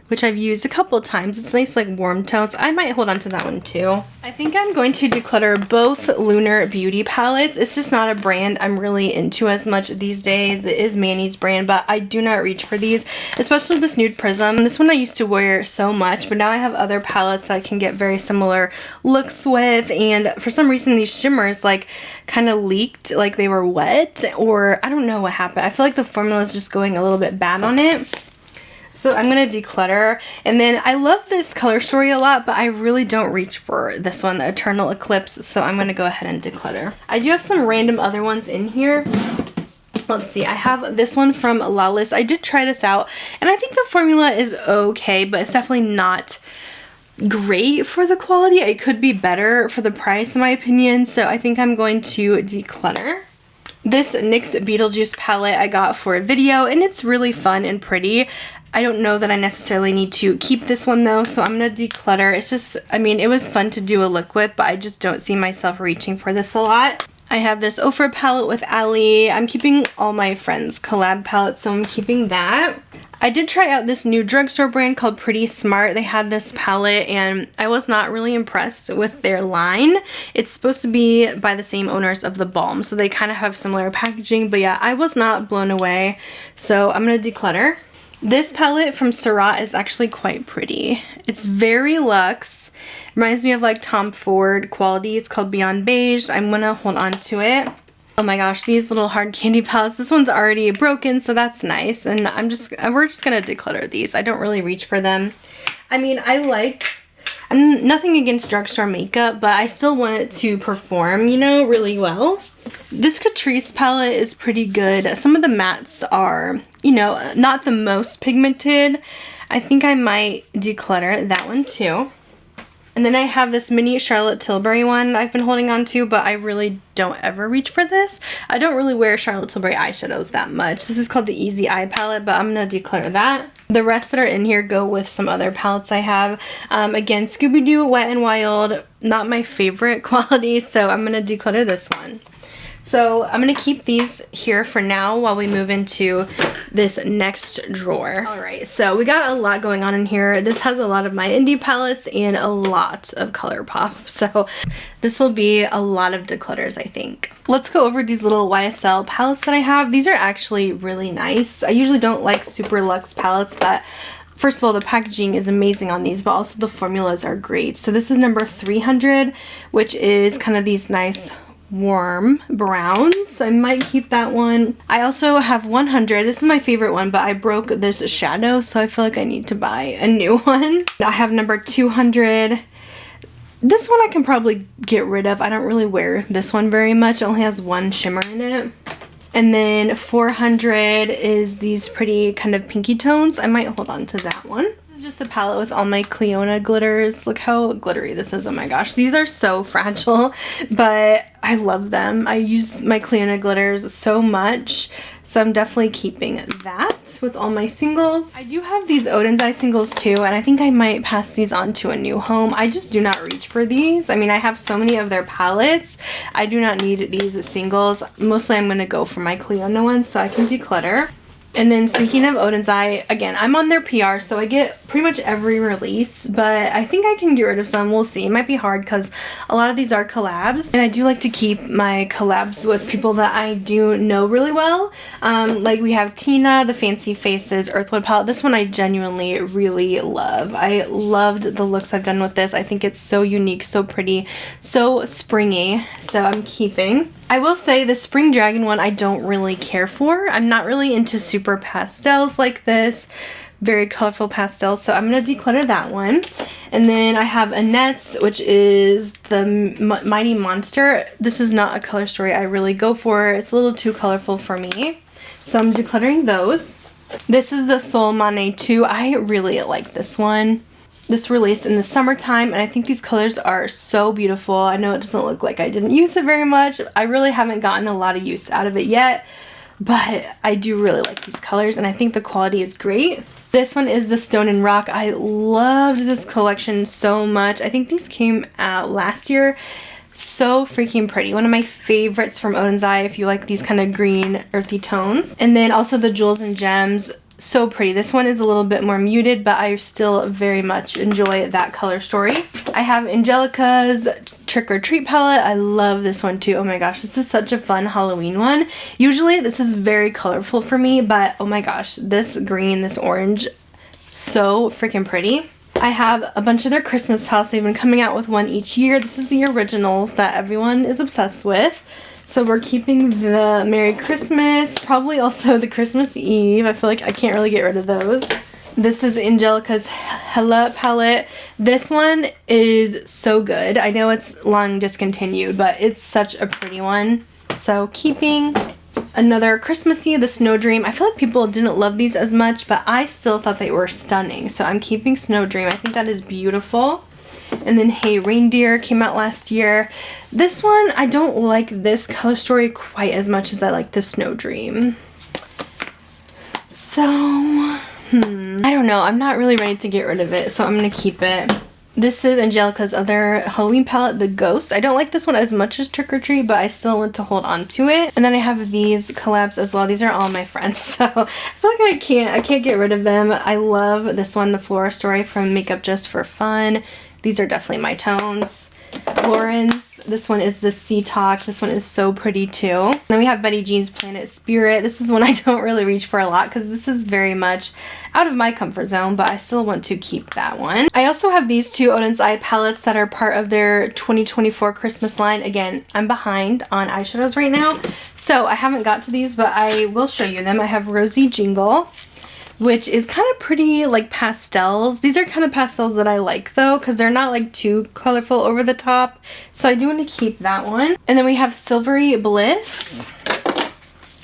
which I've used a couple times. It's nice, like warm tones. I might hold on to that one too. I think I'm going to declutter both Lunar Beauty palettes. It's just not a brand I'm really into as much these days. It is Manny's brand, but I do not reach for these, especially this Nude Prism. This one I used to wear so much, but now I have other palettes that I can get very similar looks with, and for some reason these shimmers like kind of leaked, like they were wet, or I don't know what happened. I feel like the formula is just going a little bit bad on it. So I'm going to declutter. And then I love this color story a lot, but I really don't reach for this one, the Eternal Eclipse. So I'm going to go ahead and declutter. I do have some random other ones in here. Let's see, I have this one from Lawless. I did try this out, and I think the formula is okay, but it's definitely not great for the quality. It could be better for the price, in my opinion. So I think I'm going to declutter. This NYX Beetlejuice palette I got for a video, and it's really fun and pretty. I don't know that I necessarily need to keep this one though, so I'm going to declutter. It's just, I mean, it was fun to do a look with, but I just don't see myself reaching for this a lot. I have this Ofra palette with Ali. I'm keeping all my friends' collab palettes, so I'm keeping that. I did try out this new drugstore brand called Pretty Smart. They had this palette, and I was not really impressed with their line. It's supposed to be by the same owners of the Balm, so they kind of have similar packaging, but yeah, I was not blown away, so I'm going to declutter. This palette from Surratt is actually quite pretty. It's very luxe. Reminds me of like Tom Ford quality. It's called Beyond Beige. I'm gonna hold on to it. Oh my gosh, these little hard candy palettes. This one's already broken, so that's nice. And we're just gonna declutter these. I don't really reach for them. I mean, I'm nothing against drugstore makeup, but I still want it to perform, you know, really well. This Catrice palette is pretty good. Some of the mattes are, you know, not the most pigmented. I think I might declutter that one too. And then I have this mini Charlotte Tilbury one I've been holding on to, but I really don't ever reach for this. I don't really wear Charlotte Tilbury eyeshadows that much. This is called the Easy Eye palette, but I'm going to declutter that. The rest that are in here go with some other palettes I have. Again, Scooby-Doo Wet n Wild, not my favorite quality, so I'm going to declutter this one. So I'm going to keep these here for now while we move into this next drawer. Alright, so we got a lot going on in here. This has a lot of my indie palettes and a lot of Colourpop. So this will be a lot of declutters, I think. Let's go over these little YSL palettes that I have. These are actually really nice. I usually don't like super luxe palettes, but first of all, the packaging is amazing on these, but also the formulas are great. So this is number 300, which is kind of these nice warm browns. I might keep that one. I also have 100. This is my favorite one, but I broke this shadow, so I feel like I need to buy a new one. I have number 200. This one I can probably get rid of. I don't really wear this one very much. It only has one shimmer in it. And then 400 is these pretty kind of pinky tones. I might hold on to that one. This is just a palette with all my Cleona glitters. Look how glittery this is. Oh my gosh. These are so fragile, but I love them. I use my Cleona glitters so much. So I'm definitely keeping that with all my singles. I do have these Odens Eye singles too, and I think I might pass these on to a new home. I just do not reach for these. I mean, I have so many of their palettes. I do not need these singles. Mostly I'm going to go for my Cleona ones so I can declutter. And then speaking of Odens Eye, again, I'm on their PR, so I get pretty much every release, but I think I can get rid of some. We'll see. It might be hard because a lot of these are collabs, and I do like to keep my collabs with people that I do know really well. Like we have Tina, the Fancy Faces Earthwood palette. This one I genuinely really love. I loved the looks I've done with this. I think it's so unique, so pretty, so springy, so I'm keeping. I will say the Spring Dragon one I don't really care for. I'm not really into super pastels like this. Very colorful pastels. So I'm going to declutter that one. And then I have Annette's, which is the Mighty Monster. This is not a color story I really go for. It's a little too colorful for me. So I'm decluttering those. This is the Sol Mane 2. I really like this one. This released in the summertime, and I think these colors are so beautiful. I know it doesn't look like I didn't use it very much. I really haven't gotten a lot of use out of it yet, but I do really like these colors, and I think the quality is great. This one is the Stone and Rock. I loved this collection so much. I think these came out last year. So freaking pretty. One of my favorites from Odens Eye if you like these kind of green earthy tones. And then also the Jewels and Gems. So pretty. This one is a little bit more muted, but I still very much enjoy that color story. I have Angelica's Trick or Treat palette. I love this one too. Oh my gosh, this is such a fun Halloween one. Usually this is very colorful for me, but oh my gosh, this green, this orange, so freaking pretty. I have a bunch of their Christmas palettes. They've been coming out with one each year. This is the originals that everyone is obsessed with. So we're keeping the Merry Christmas, probably also the Christmas Eve. I feel like I can't really get rid of those. This is Angelica's Hella palette. This one is so good. I know it's long discontinued, but it's such a pretty one. So keeping another Christmassy, the Snow Dream. I feel like people didn't love these as much, but I still thought they were stunning. So I'm keeping Snow Dream. I think that is beautiful. And then Hey Reindeer came out last year. This one, I don't like this color story quite as much as I like the Snow Dream. So, I don't know. I'm not really ready to get rid of it, so I'm going to keep it. This is Angelica's other Halloween palette, the Ghost. I don't like this one as much as Trick or Treat, but I still want to hold on to it. And then I have these collabs as well. These are all my friends, so I feel like I can't get rid of them. I love this one, the Flora Story from Makeup Just for Fun. These are definitely my tones. Lauren's, this one is the Sea Talk. This one is so pretty too. Then we have Betty Jean's Planet Spirit. This is one I don't really reach for a lot because this is very much out of my comfort zone, but I still want to keep that one. I also have these two Odens Eye palettes that are part of their 2024 Christmas line. Again, I'm behind on eyeshadows right now, so I haven't got to these, but I will show you them. I have Rosy Jingle, which is kind of pretty like pastels. These are kind of pastels that I like though, because they're not like too colorful over the top. So I do want to keep that one. And then we have Silvery Bliss,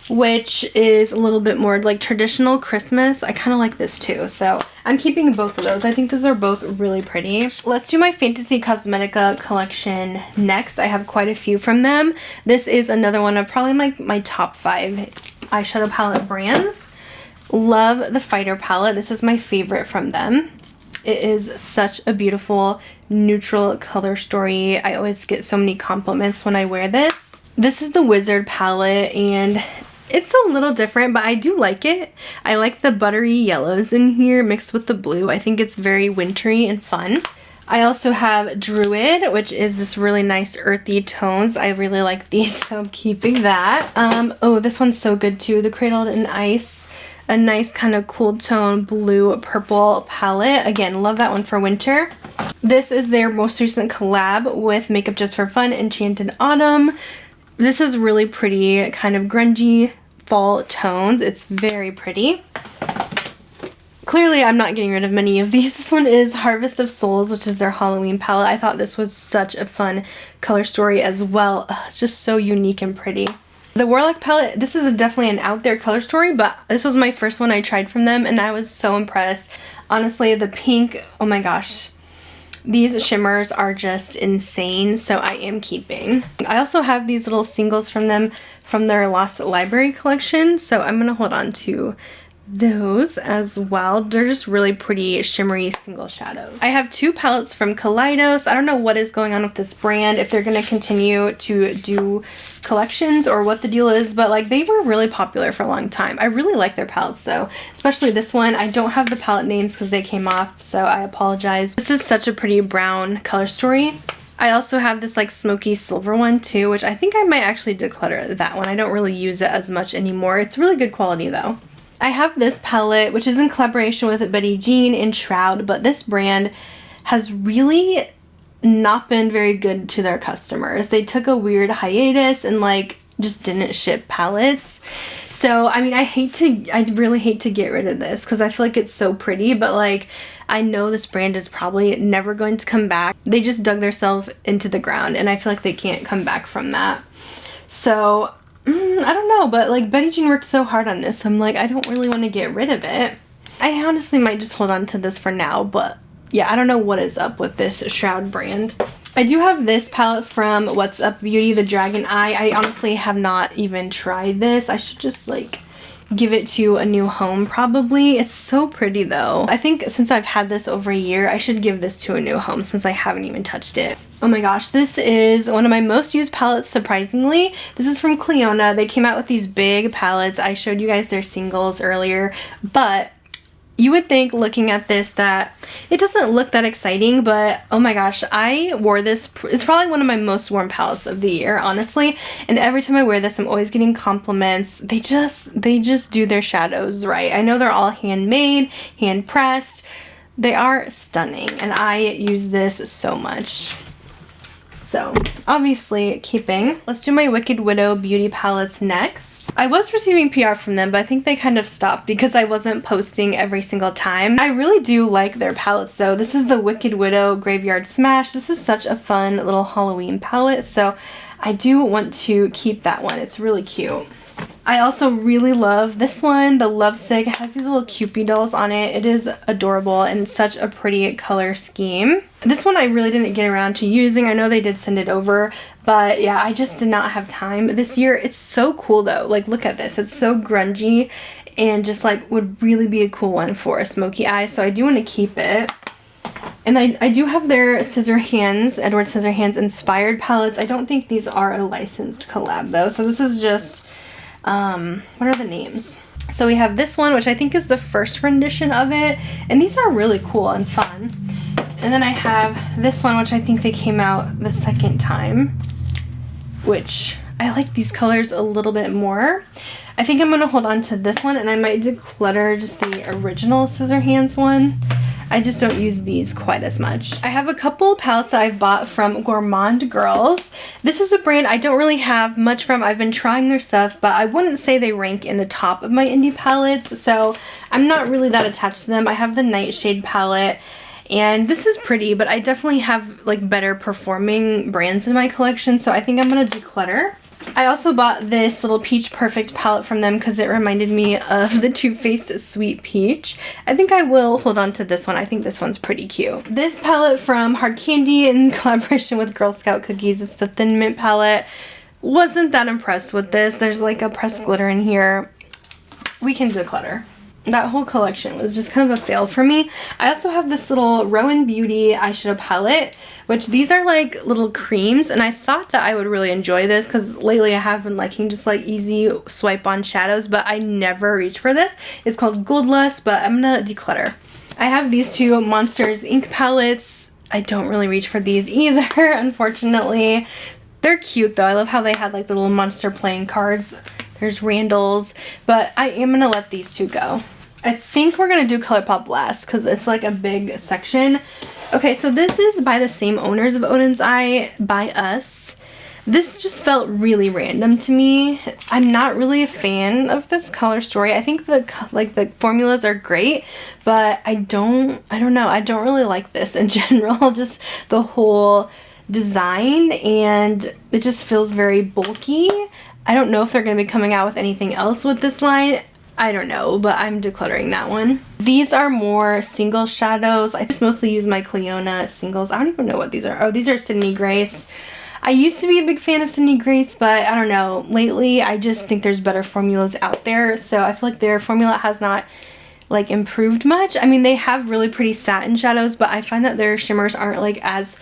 which is a little bit more like traditional Christmas. I kind of like this too. So I'm keeping both of those. I think those are both really pretty. Let's do my Fantasy Cosmetica collection next. I have quite a few from them. This is another one of probably my top 5 eyeshadow palette brands. Love the Fighter palette. This is my favorite from them. It is such a beautiful neutral color story. I always get so many compliments when I wear this. This is the Wizard palette, and it's a little different, but I do like it. I like the buttery yellows in here mixed with the blue. I think it's very wintry and fun. I also have Druid, which is this really nice earthy tones. I really like these, so I'm keeping that. Oh, this one's so good too. The Cradled in Ice. A nice kind of cool tone blue purple palette. Again, love that one for winter. This is their most recent collab with Makeup Just for Fun, Enchanted Autumn. This is really pretty, kind of grungy fall tones. It's very pretty. Clearly, I'm not getting rid of many of these. This one is Harvest of Souls, which is their Halloween palette. I thought this was such a fun color story as well. Ugh, it's just so unique and pretty. The Warlock palette, this is definitely an out there color story, but this was my first one I tried from them, and I was so impressed. Honestly, the pink, oh my gosh. These shimmers are just insane, so I am keeping. I also have these little singles from them from their Lost Library collection, so I'm going to hold on to those as well. They're just really pretty shimmery single shadows. I have two palettes from Kaleidos. I don't know what is going on with this brand, if they're going to continue to do collections or what the deal is, but like they were really popular for a long time. I really like their palettes though, especially this one. I don't have the palette names because they came off, so I apologize. This is such a pretty brown color story. I also have this like smoky silver one too, which I think I might actually declutter that one. I don't really use it as much anymore. It's really good quality though. I have this palette, which is in collaboration with Betty Jean and Shroud, but this brand has really not been very good to their customers. They took a weird hiatus and like just didn't ship palettes. So, I mean, I really hate to get rid of this because I feel like it's so pretty, but like, I know this brand is probably never going to come back. They just dug themselves into the ground and I feel like they can't come back from that. So, I don't know, but like Betty Jean worked so hard on this. I'm like, I don't really want to get rid of it. I honestly might just hold on to this for now, but yeah, I don't know what is up with this Shroud brand. I do have this palette from What's Up Beauty, the Dragon Eye. I honestly have not even tried this. I should just like give it to a new home probably. It's so pretty though. I think since I've had this over a year, I should give this to a new home since I haven't even touched it. Oh my gosh, this is one of my most used palettes, surprisingly. This is from Cleona. They came out with these big palettes. I showed you guys their singles earlier, but you would think looking at this that it doesn't look that exciting, but oh my gosh, I wore this. It's probably one of my most worn palettes of the year, honestly. And every time I wear this, I'm always getting compliments. They just do their shadows right. I know they're all handmade, hand pressed. They are stunning, and I use this so much. So, obviously, keeping. Let's do my Wicked Widow beauty palettes next. I was receiving PR from them, but I think they kind of stopped because I wasn't posting every single time. I really do like their palettes, though. This is the Wicked Widow Graveyard Smash. This is such a fun little Halloween palette, so I do want to keep that one. It's really cute. I also really love this one, the Lovesick. It has these little Cupid dolls on it. It is adorable and such a pretty color scheme. This one I really didn't get around to using. I know they did send it over, but yeah, I just did not have time this year. It's so cool though. Like, look at this. It's so grungy and just like would really be a cool one for a smoky eye, so I do want to keep it. And I do have their Scissorhands, Edward Scissorhands inspired palettes. I don't think these are a licensed collab though, so this is just what are the names? So we have this one, which I think is the first rendition of it, and these are really cool and fun. And then I have this one, which I think they came out the second time, which I like these colors a little bit more. I think I'm going to hold on to this one, and I might declutter just the original Scissorhands one. I just don't use these quite as much. I have a couple palettes that I've bought from Gourmand Girls. This is a brand I don't really have much from. I've been trying their stuff, but I wouldn't say they rank in the top of my indie palettes, so I'm not really that attached to them. I have the Nightshade palette, and this is pretty, but I definitely have like better performing brands in my collection, so I think I'm gonna declutter. I also bought this little Peach Perfect palette from them because it reminded me of the Too Faced Sweet Peach. I think I will hold on to this one. I think this one's pretty cute. This palette from Hard Candy in collaboration with Girl Scout Cookies. It's the Thin Mint palette. Wasn't that impressed with this. There's like a pressed glitter in here. We can declutter. That whole collection was just kind of a fail for me. I also have this little Rowan Beauty eyeshadow palette, which these are like little creams, and I thought that I would really enjoy this because lately I have been liking just like easy swipe on shadows, but I never reach for this. It's called Gold Lust, but I'm gonna declutter. I have these two Monsters Ink palettes. I don't really reach for these either, unfortunately. They're cute though. I love how they had like the little monster playing cards. There's Randall's, but I am going to let these two go. I think we're going to do Colourpop last because it's like a big section. Okay, so this is by the same owners of Odens Eye, by us. This just felt really random to me. I'm not really a fan of this color story. I think the formulas are great, but I don't know. I don't really like this in general. Just the whole design, and it just feels very bulky. I don't know if they're going to be coming out with anything else with this line. I don't know, but I'm decluttering that one. These are more single shadows. I just mostly use my Cleona singles. I don't even know what these are. Oh, these are Sydney Grace. I used to be a big fan of Sydney Grace, but I don't know. Lately, I just think there's better formulas out there. So I feel like their formula has not like improved much. I mean, they have really pretty satin shadows, but I find that their shimmers aren't like as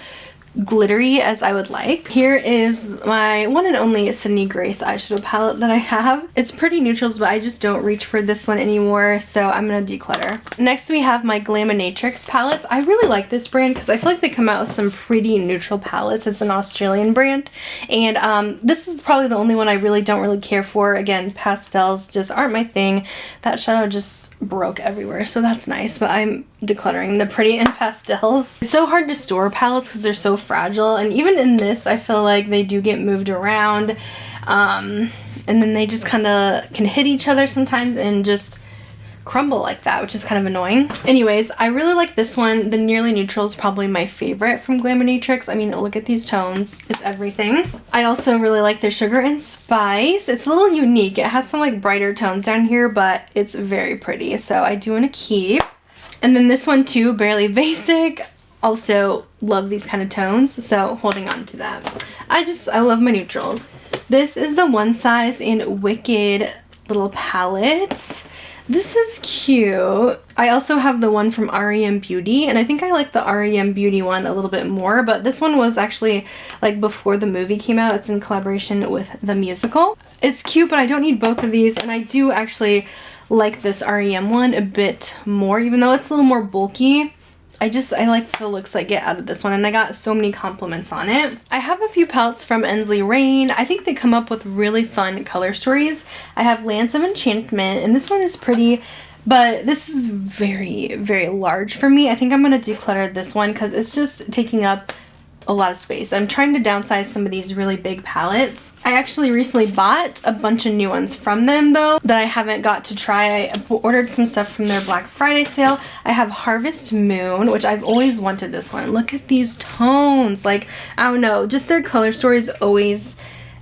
glittery as I would like. Here is my one and only Sydney Grace eyeshadow palette that I have. It's pretty neutrals, but I just don't reach for this one anymore, so I'm gonna declutter. Next we have my Glaminatrix palettes. I really like this brand because I feel like they come out with some pretty neutral palettes. It's an Australian brand, and this is probably the only one I really don't really care for. Again, pastels just aren't my thing. That shadow just broke everywhere, so that's nice, but I'm decluttering the pretty and pastels. It's so hard to store palettes because they're so fragile, and even in this I feel like they do get moved around, and then they just kind of can hit each other sometimes and just crumble like that, which is kind of annoying. Anyways, I really like this one. The Nearly Neutral is probably my favorite from Glaminatrix. I mean, look at these tones. It's everything. I also really like their Sugar and Spice. It's a little unique. It has some like brighter tones down here, but it's very pretty, so I do want to keep. And then this one too, Barely Basic. Also love these kind of tones, so holding on to that. I love my neutrals. This is the One Size in Wicked little palette. This is cute. I also have the one from REM Beauty, and I think I like the REM Beauty one a little bit more, but this one was actually like before the movie came out. It's in collaboration with the musical. It's cute, but I don't need both of these, and I do actually like this REM one a bit more, even though it's a little more bulky. I like the looks I get out of this one, and I got so many compliments on it. I have a few palettes from Ensley Reign. I think they come up with really fun color stories. I have Lance of Enchantment, and this one is pretty, but this is very, very large for me. I think I'm going to declutter this one because it's just taking up a lot of space. I'm trying to downsize some of these really big palettes. I actually recently bought a bunch of new ones from them though that I haven't got to try. I ordered some stuff from their Black Friday sale. I have Harvest Moon, which I've always wanted this one. Look at these tones. Like, I don't know, just their color stories always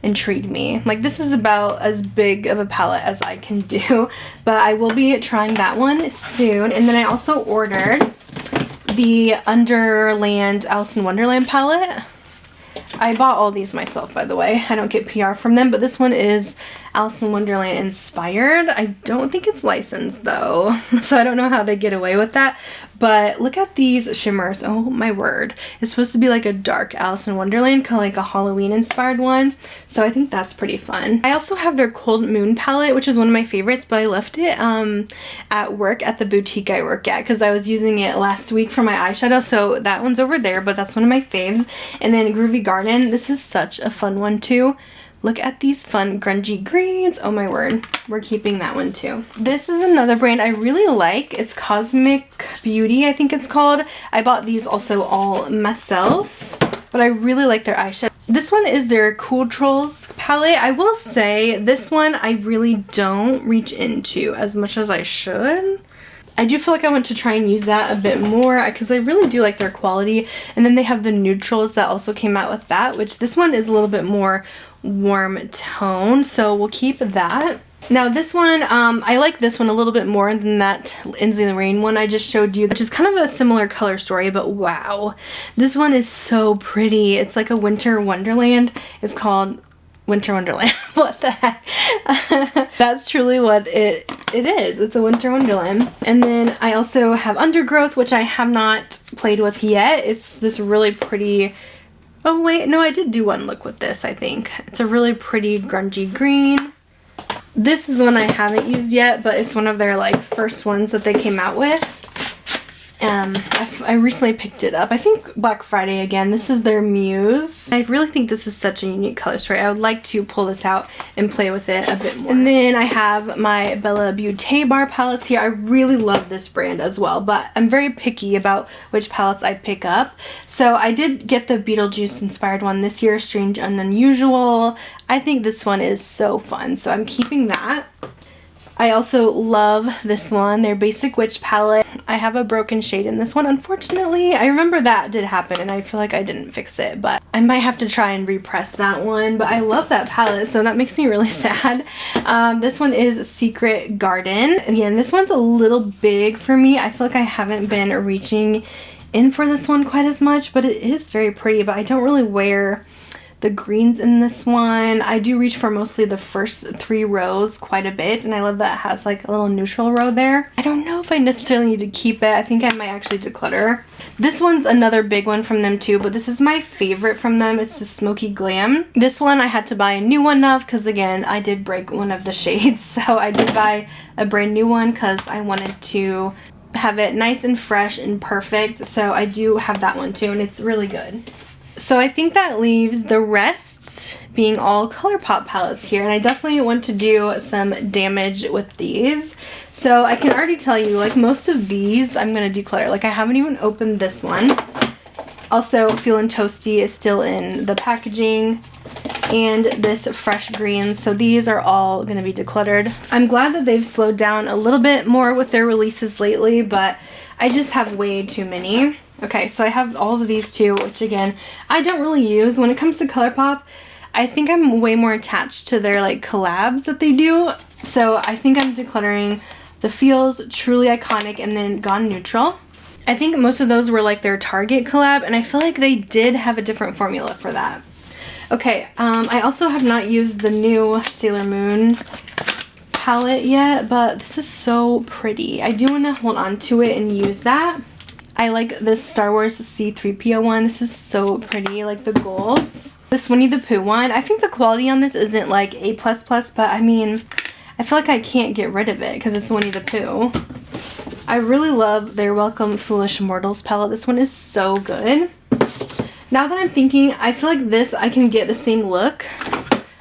intrigue me. Like, this is about as big of a palette as I can do, but I will be trying that one soon. And then I also ordered the Underland Alice in Wonderland palette. I bought all these myself, by the way. I don't get PR from them, but this one is Alice in Wonderland inspired. I don't think it's licensed though, so I don't know how they get away with that. But look at these shimmers. Oh my word. It's supposed to be like a dark Alice in Wonderland, kind of like a Halloween inspired one. So I think that's pretty fun. I also have their Cold Moon palette, which is one of my favorites, but I left it at work at the boutique I work at because I was using it last week for my eyeshadow. So that one's over there, but that's one of my faves. And then Groovy Garden. This is such a fun one too. Look at these fun grungy greens. Oh my word. We're keeping that one too. This is another brand I really like. It's Cosmic Beauty, I think it's called. I bought these also all myself, but I really like their eyeshadow. This one is their Cool Trolls palette. I will say this one I really don't reach into as much as I should. I do feel like I want to try and use that a bit more because I really do like their quality. And then they have the neutrals that also came out with that, which this one is a little bit more warm tone, so we'll keep that. Now this one, I like this one a little bit more than that Ensley Reign one I just showed you, which is kind of a similar color story, but wow. This one is so pretty. It's like a winter wonderland. It's called Winter Wonderland. What the heck? That's truly what it is. It's a winter wonderland. And then I also have Undergrowth, which I have not played with yet. It's this really pretty, oh wait, no, I did do one look with this, I think. It's a really pretty grungy green. This is one I haven't used yet, but it's one of their like first ones that they came out with. I recently picked it up. I think Black Friday again. This is their Muse. I really think this is such a unique color story. I would like to pull this out and play with it a bit more. And then I have my BellaBeauteBar palettes here. I really love this brand as well, but I'm very picky about which palettes I pick up. So I did get the Beetlejuice inspired one this year, Strange and Unusual. I think this one is so fun, so I'm keeping that. I also love this one, their Basic Witch palette. I have a broken shade in this one, unfortunately. I remember that did happen and I feel like I didn't fix it, but I might have to try and repress that one. But I love that palette, so that makes me really sad. This one is Secret Garden. Again, this one's a little big for me. I feel like I haven't been reaching in for this one quite as much, but it is very pretty, but I don't really wear the greens in this one. I do reach for mostly the first 3 rows quite a bit, and I love that it has like a little neutral row there. I don't know if I necessarily need to keep it. I think I might actually declutter. This one's another big one from them too, but this is my favorite from them. It's the Smoky Glam. This one I had to buy a new one of because again, I did break one of the shades, so I did buy a brand new one because I wanted to have it nice and fresh and perfect. So I do have that one too, and it's really good. So I think that leaves the rest being all Colourpop palettes here, and I definitely want to do some damage with these. So I can already tell you, like most of these I'm going to declutter. Like I haven't even opened this one. Also, Feelin' Toasty is still in the packaging, and this Fresh Green. So these are all going to be decluttered. I'm glad that they've slowed down a little bit more with their releases lately, but I just have way too many. Okay, so I have all of these too, which again, I don't really use. When it comes to Colourpop, I think I'm way more attached to their like collabs that they do. So I think I'm decluttering the Feels, Truly Iconic, and then Gone Neutral. I think most of those were like their Target collab, and I feel like they did have a different formula for that. Okay, I also have not used the new Sailor Moon palette yet, but this is so pretty. I do want to hold on to it and use that. I like this Star Wars C-3PO one. This is so pretty, like the golds. This Winnie the Pooh one, I think the quality on this isn't like A++, but I mean, I feel like I can't get rid of it because it's Winnie the Pooh. I really love their Welcome Foolish Mortals palette. This one is so good. Now that I'm thinking, I feel like this, I can get the same look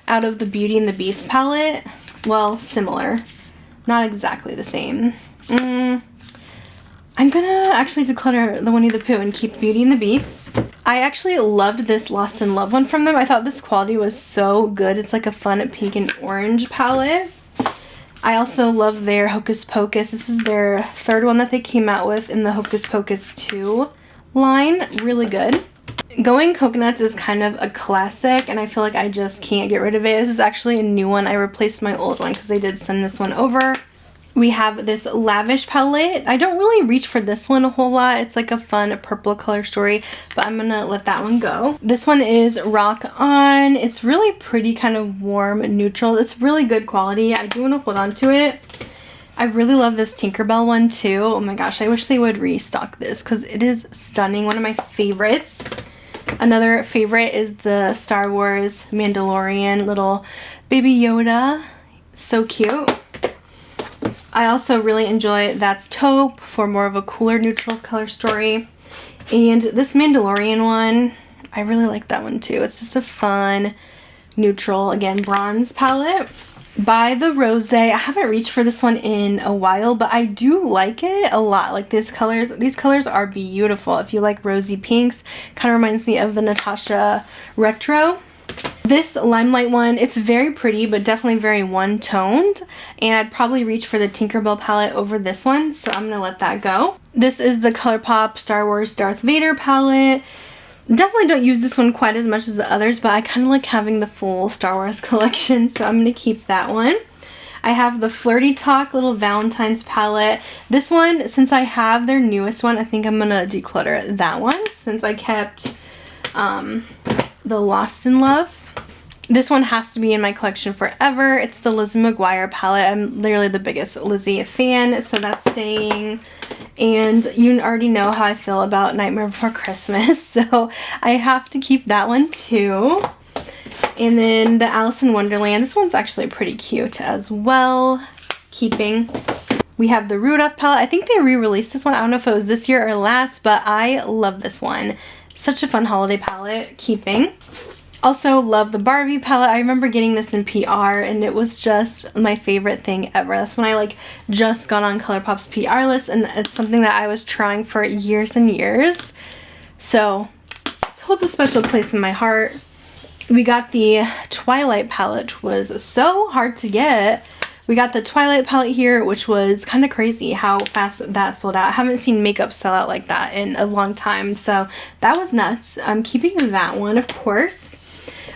out of the Beauty and the Beast palette. Well, similar. Not exactly the same. I'm gonna actually declutter the Winnie the Pooh and keep Beauty and the Beast. I actually loved this Lost in Love one from them. I thought this quality was so good. It's like a fun pink and orange palette. I also love their Hocus Pocus. This is their 3rd one that they came out with in the Hocus Pocus 2 line. Really good. Going Coconuts is kind of a classic, and I feel like I just can't get rid of it. This is actually a new one. I replaced my old one because they did send this one over. We have this Lavish palette. I don't really reach for this one a whole lot. It's like a fun purple color story, but I'm gonna let that one go. This one is Rock On. It's really pretty, kind of warm neutral. It's really good quality. I do want to hold on to it. I really love this Tinkerbell one too. Oh my gosh, I wish they would restock this because it is stunning. One of my favorites. Another favorite is the Star Wars Mandalorian little baby Yoda. So cute. I also really enjoy That's Taupe for more of a cooler neutral color story. And this Mandalorian one, I really like that one too. It's just a fun neutral, again, bronze palette. By the Rose, I haven't reached for this one in a while, but I do like it a lot. Like these colors are beautiful. If you like rosy pinks, kind of reminds me of the Natasha Retro. This Limelight one, it's very pretty, but definitely very one-toned, and I'd probably reach for the Tinkerbell palette over this one, so I'm gonna let that go. This is the Colourpop Star Wars Darth Vader palette. Definitely don't use this one quite as much as the others, but I kind of like having the full Star Wars collection, so I'm gonna keep that one. I have the Flirty Talk little Valentine's palette. This one, since I have their newest one, I think I'm gonna declutter that one, since I kept the Lost in Love. This one has to be in my collection forever. It's the Lizzie McGuire palette. I'm literally the biggest Lizzie fan, so that's staying. And you already know how I feel about Nightmare Before Christmas, so I have to keep that one too. And then the Alice in Wonderland. This one's actually pretty cute as well. Keeping. We have the Rudolph palette. I think they re-released this one. I don't know if it was this year or last, but I love this one. Such a fun holiday palette, keeping. Also love the Barbie palette. I remember getting this in PR and it was just my favorite thing ever. That's when I like just got on Colourpop's PR list, and it's something that I was trying for years and years. So this holds a special place in my heart. We got the Twilight palette, which was so hard to get. We got the Twilight palette here, which was kind of crazy how fast that sold out. I haven't seen makeup sell out like that in a long time, so that was nuts. I'm keeping that one, of course.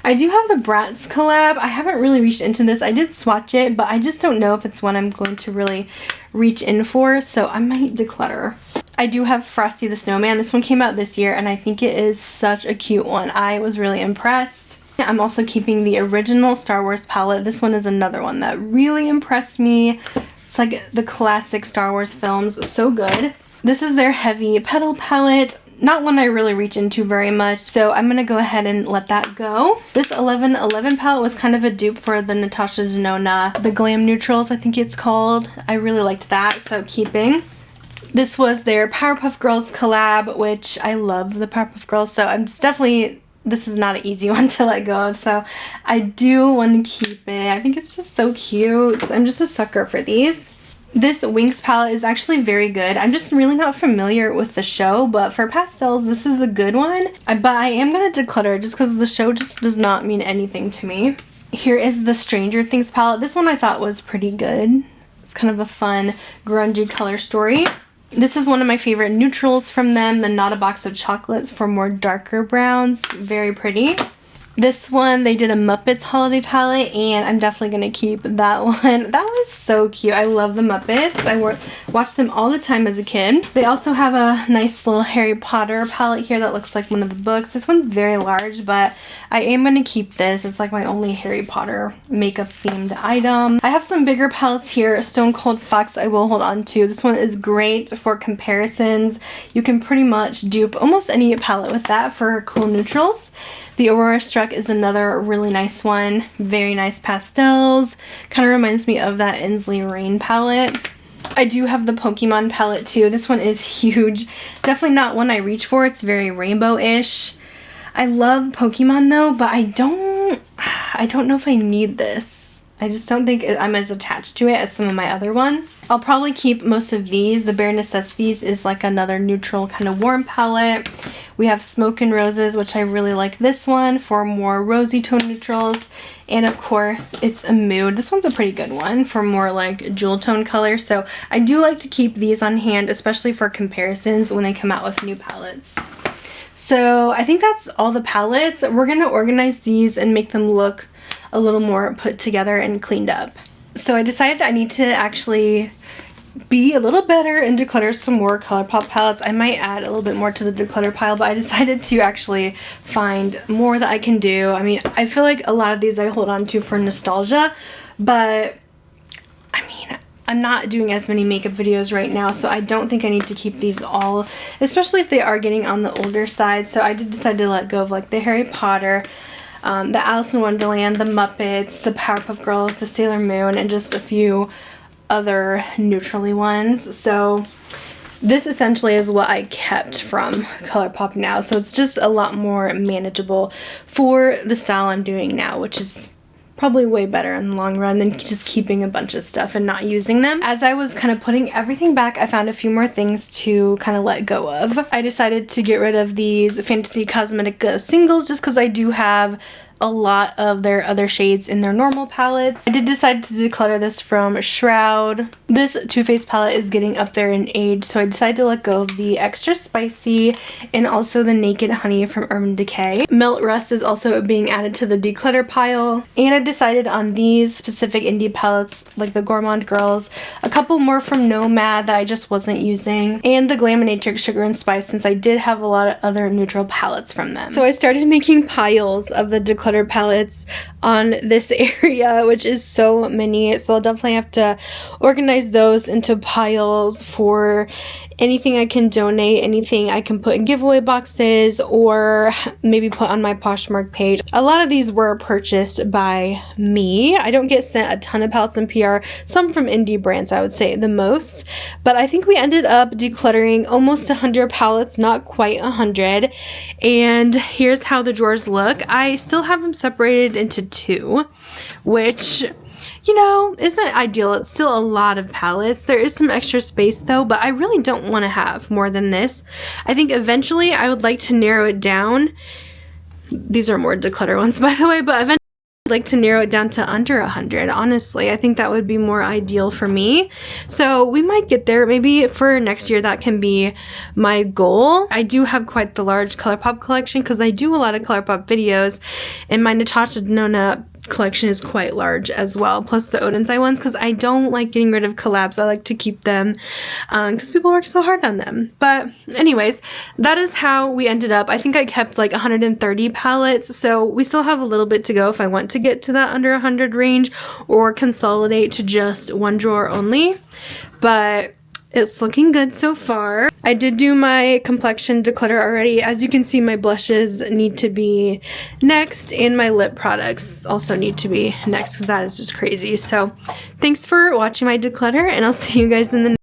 I do have the Bratz collab. I haven't really reached into this. I did swatch it, but I just don't know if it's one I'm going to really reach in for, so I might declutter. I do have Frosty the Snowman. This one came out this year, and I think it is such a cute one. I was really impressed. I'm also keeping the original Star Wars palette. This one is another one that really impressed me. It's like the classic Star Wars films. So good. This is their Heavy Petal palette. Not one I really reach into very much, so I'm going to go ahead and let that go. This 1111 palette was kind of a dupe for the Natasha Denona, the Glam Neutrals I think it's called. I really liked that, so keeping. This was their Powerpuff Girls collab, which I love the Powerpuff Girls, so I'm just definitely... This is not an easy one to let go of, so I do want to keep it. I think it's just so cute. I'm just a sucker for these. This Winx palette is actually very good. I'm just really not familiar with the show, but for pastels, this is a good one. But I am going to declutter just because the show just does not mean anything to me. Here is the Stranger Things palette. This one I thought was pretty good. It's kind of a fun, grungy color story. This is one of my favorite neutrals from them, the Not a Box of Chocolates for more darker browns. Very pretty. This one, they did a Muppets holiday palette, and I'm definitely going to keep that one. That was so cute. I love the Muppets. I watched them all the time as a kid. They also have a nice little Harry Potter palette here that looks like one of the books. This one's very large, but I am going to keep this. It's like my only Harry Potter makeup themed item. I have some bigger palettes here. Stone Cold Fox I will hold on to. This one is great for comparisons. You can pretty much dupe almost any palette with that for cool neutrals. The Aurora Struck is another really nice one. Very nice pastels. Kind of reminds me of that Ensley Reign palette. I do have the Pokemon palette too. This one is huge. Definitely not one I reach for. It's very rainbow-ish. I love Pokemon though, but I don't know if I need this. I just don't think I'm as attached to it as some of my other ones. I'll probably keep most of these. The Bare Necessities is like another neutral kind of warm palette. We have Smoke and Roses, which I really like this one for more rosy tone neutrals. And of course, it's a Mood. This one's a pretty good one for more like jewel tone color. So I do like to keep these on hand, especially for comparisons when they come out with new palettes. So I think that's all the palettes. We're going to organize these and make them look a little more put together and cleaned up. So I decided I need to actually be a little better and declutter some more Colourpop palettes. I might add a little bit more to the declutter pile, but I decided to actually find more that I can do. I mean, I feel like a lot of these I hold on to for nostalgia, but I mean, I'm not doing as many makeup videos right now, so I don't think I need to keep these all, especially if they are getting on the older side. So I did decide to let go of like the Harry Potter, the Alice in Wonderland, the Muppets, the Powerpuff Girls, the Sailor Moon, and just a few other neutrally ones. So this essentially is what I kept from Colourpop now. So it's just a lot more manageable for the style I'm doing now, which is probably way better in the long run than just keeping a bunch of stuff and not using them. As I was kind of putting everything back, I found a few more things to kind of let go of. I decided to get rid of these Fantasy Cosmetica singles just because I do have a lot of their other shades in their normal palettes. I did decide to declutter this from Shroud. This Too Faced palette is getting up there in age, so I decided to let go of the Extra Spicy and also the Naked Honey from Urban Decay. Melt Rust is also being added to the declutter pile. And I decided on these specific indie palettes, like the Gourmand Girls, a couple more from Nomad that I just wasn't using, and the Glaminatrix Sugar and Spice, since I did have a lot of other neutral palettes from them. So I started making piles of the declutter declutter palettes on this area, which is so many. So I'll definitely have to organize those into piles for anything I can donate, anything I can put in giveaway boxes, or maybe put on my Poshmark page. A lot of these were purchased by me. I don't get sent a ton of palettes in PR, some from indie brands, I would say the most, but I think we ended up decluttering almost 100 palettes, not quite 100. And here's how the drawers look. I still have them separated into two, which, you know, isn't ideal. It's still a lot of palettes. There is some extra space though, but I really don't want to have more than this. I think eventually I would like to narrow it down. These are more declutter ones, by the way, but eventually I'd like to narrow it down to under 100. Honestly, I think that would be more ideal for me. So we might get there. Maybe for next year that can be my goal. I do have quite the large Colourpop collection because I do a lot of Colourpop videos, and my Natasha Denona collection is quite large as well, plus the Odens Eye ones, because I don't like getting rid of collabs. I like to keep them because people work so hard on them. But anyways, that is how we ended up. I think I kept like 130 palettes, so we still have a little bit to go if I want to get to that under 100 range or consolidate to just one drawer only. But it's looking good so far. I did do my complexion declutter already. As you can see, my blushes need to be next, and my lip products also need to be next because that is just crazy. So thanks for watching my declutter, and I'll see you guys in the next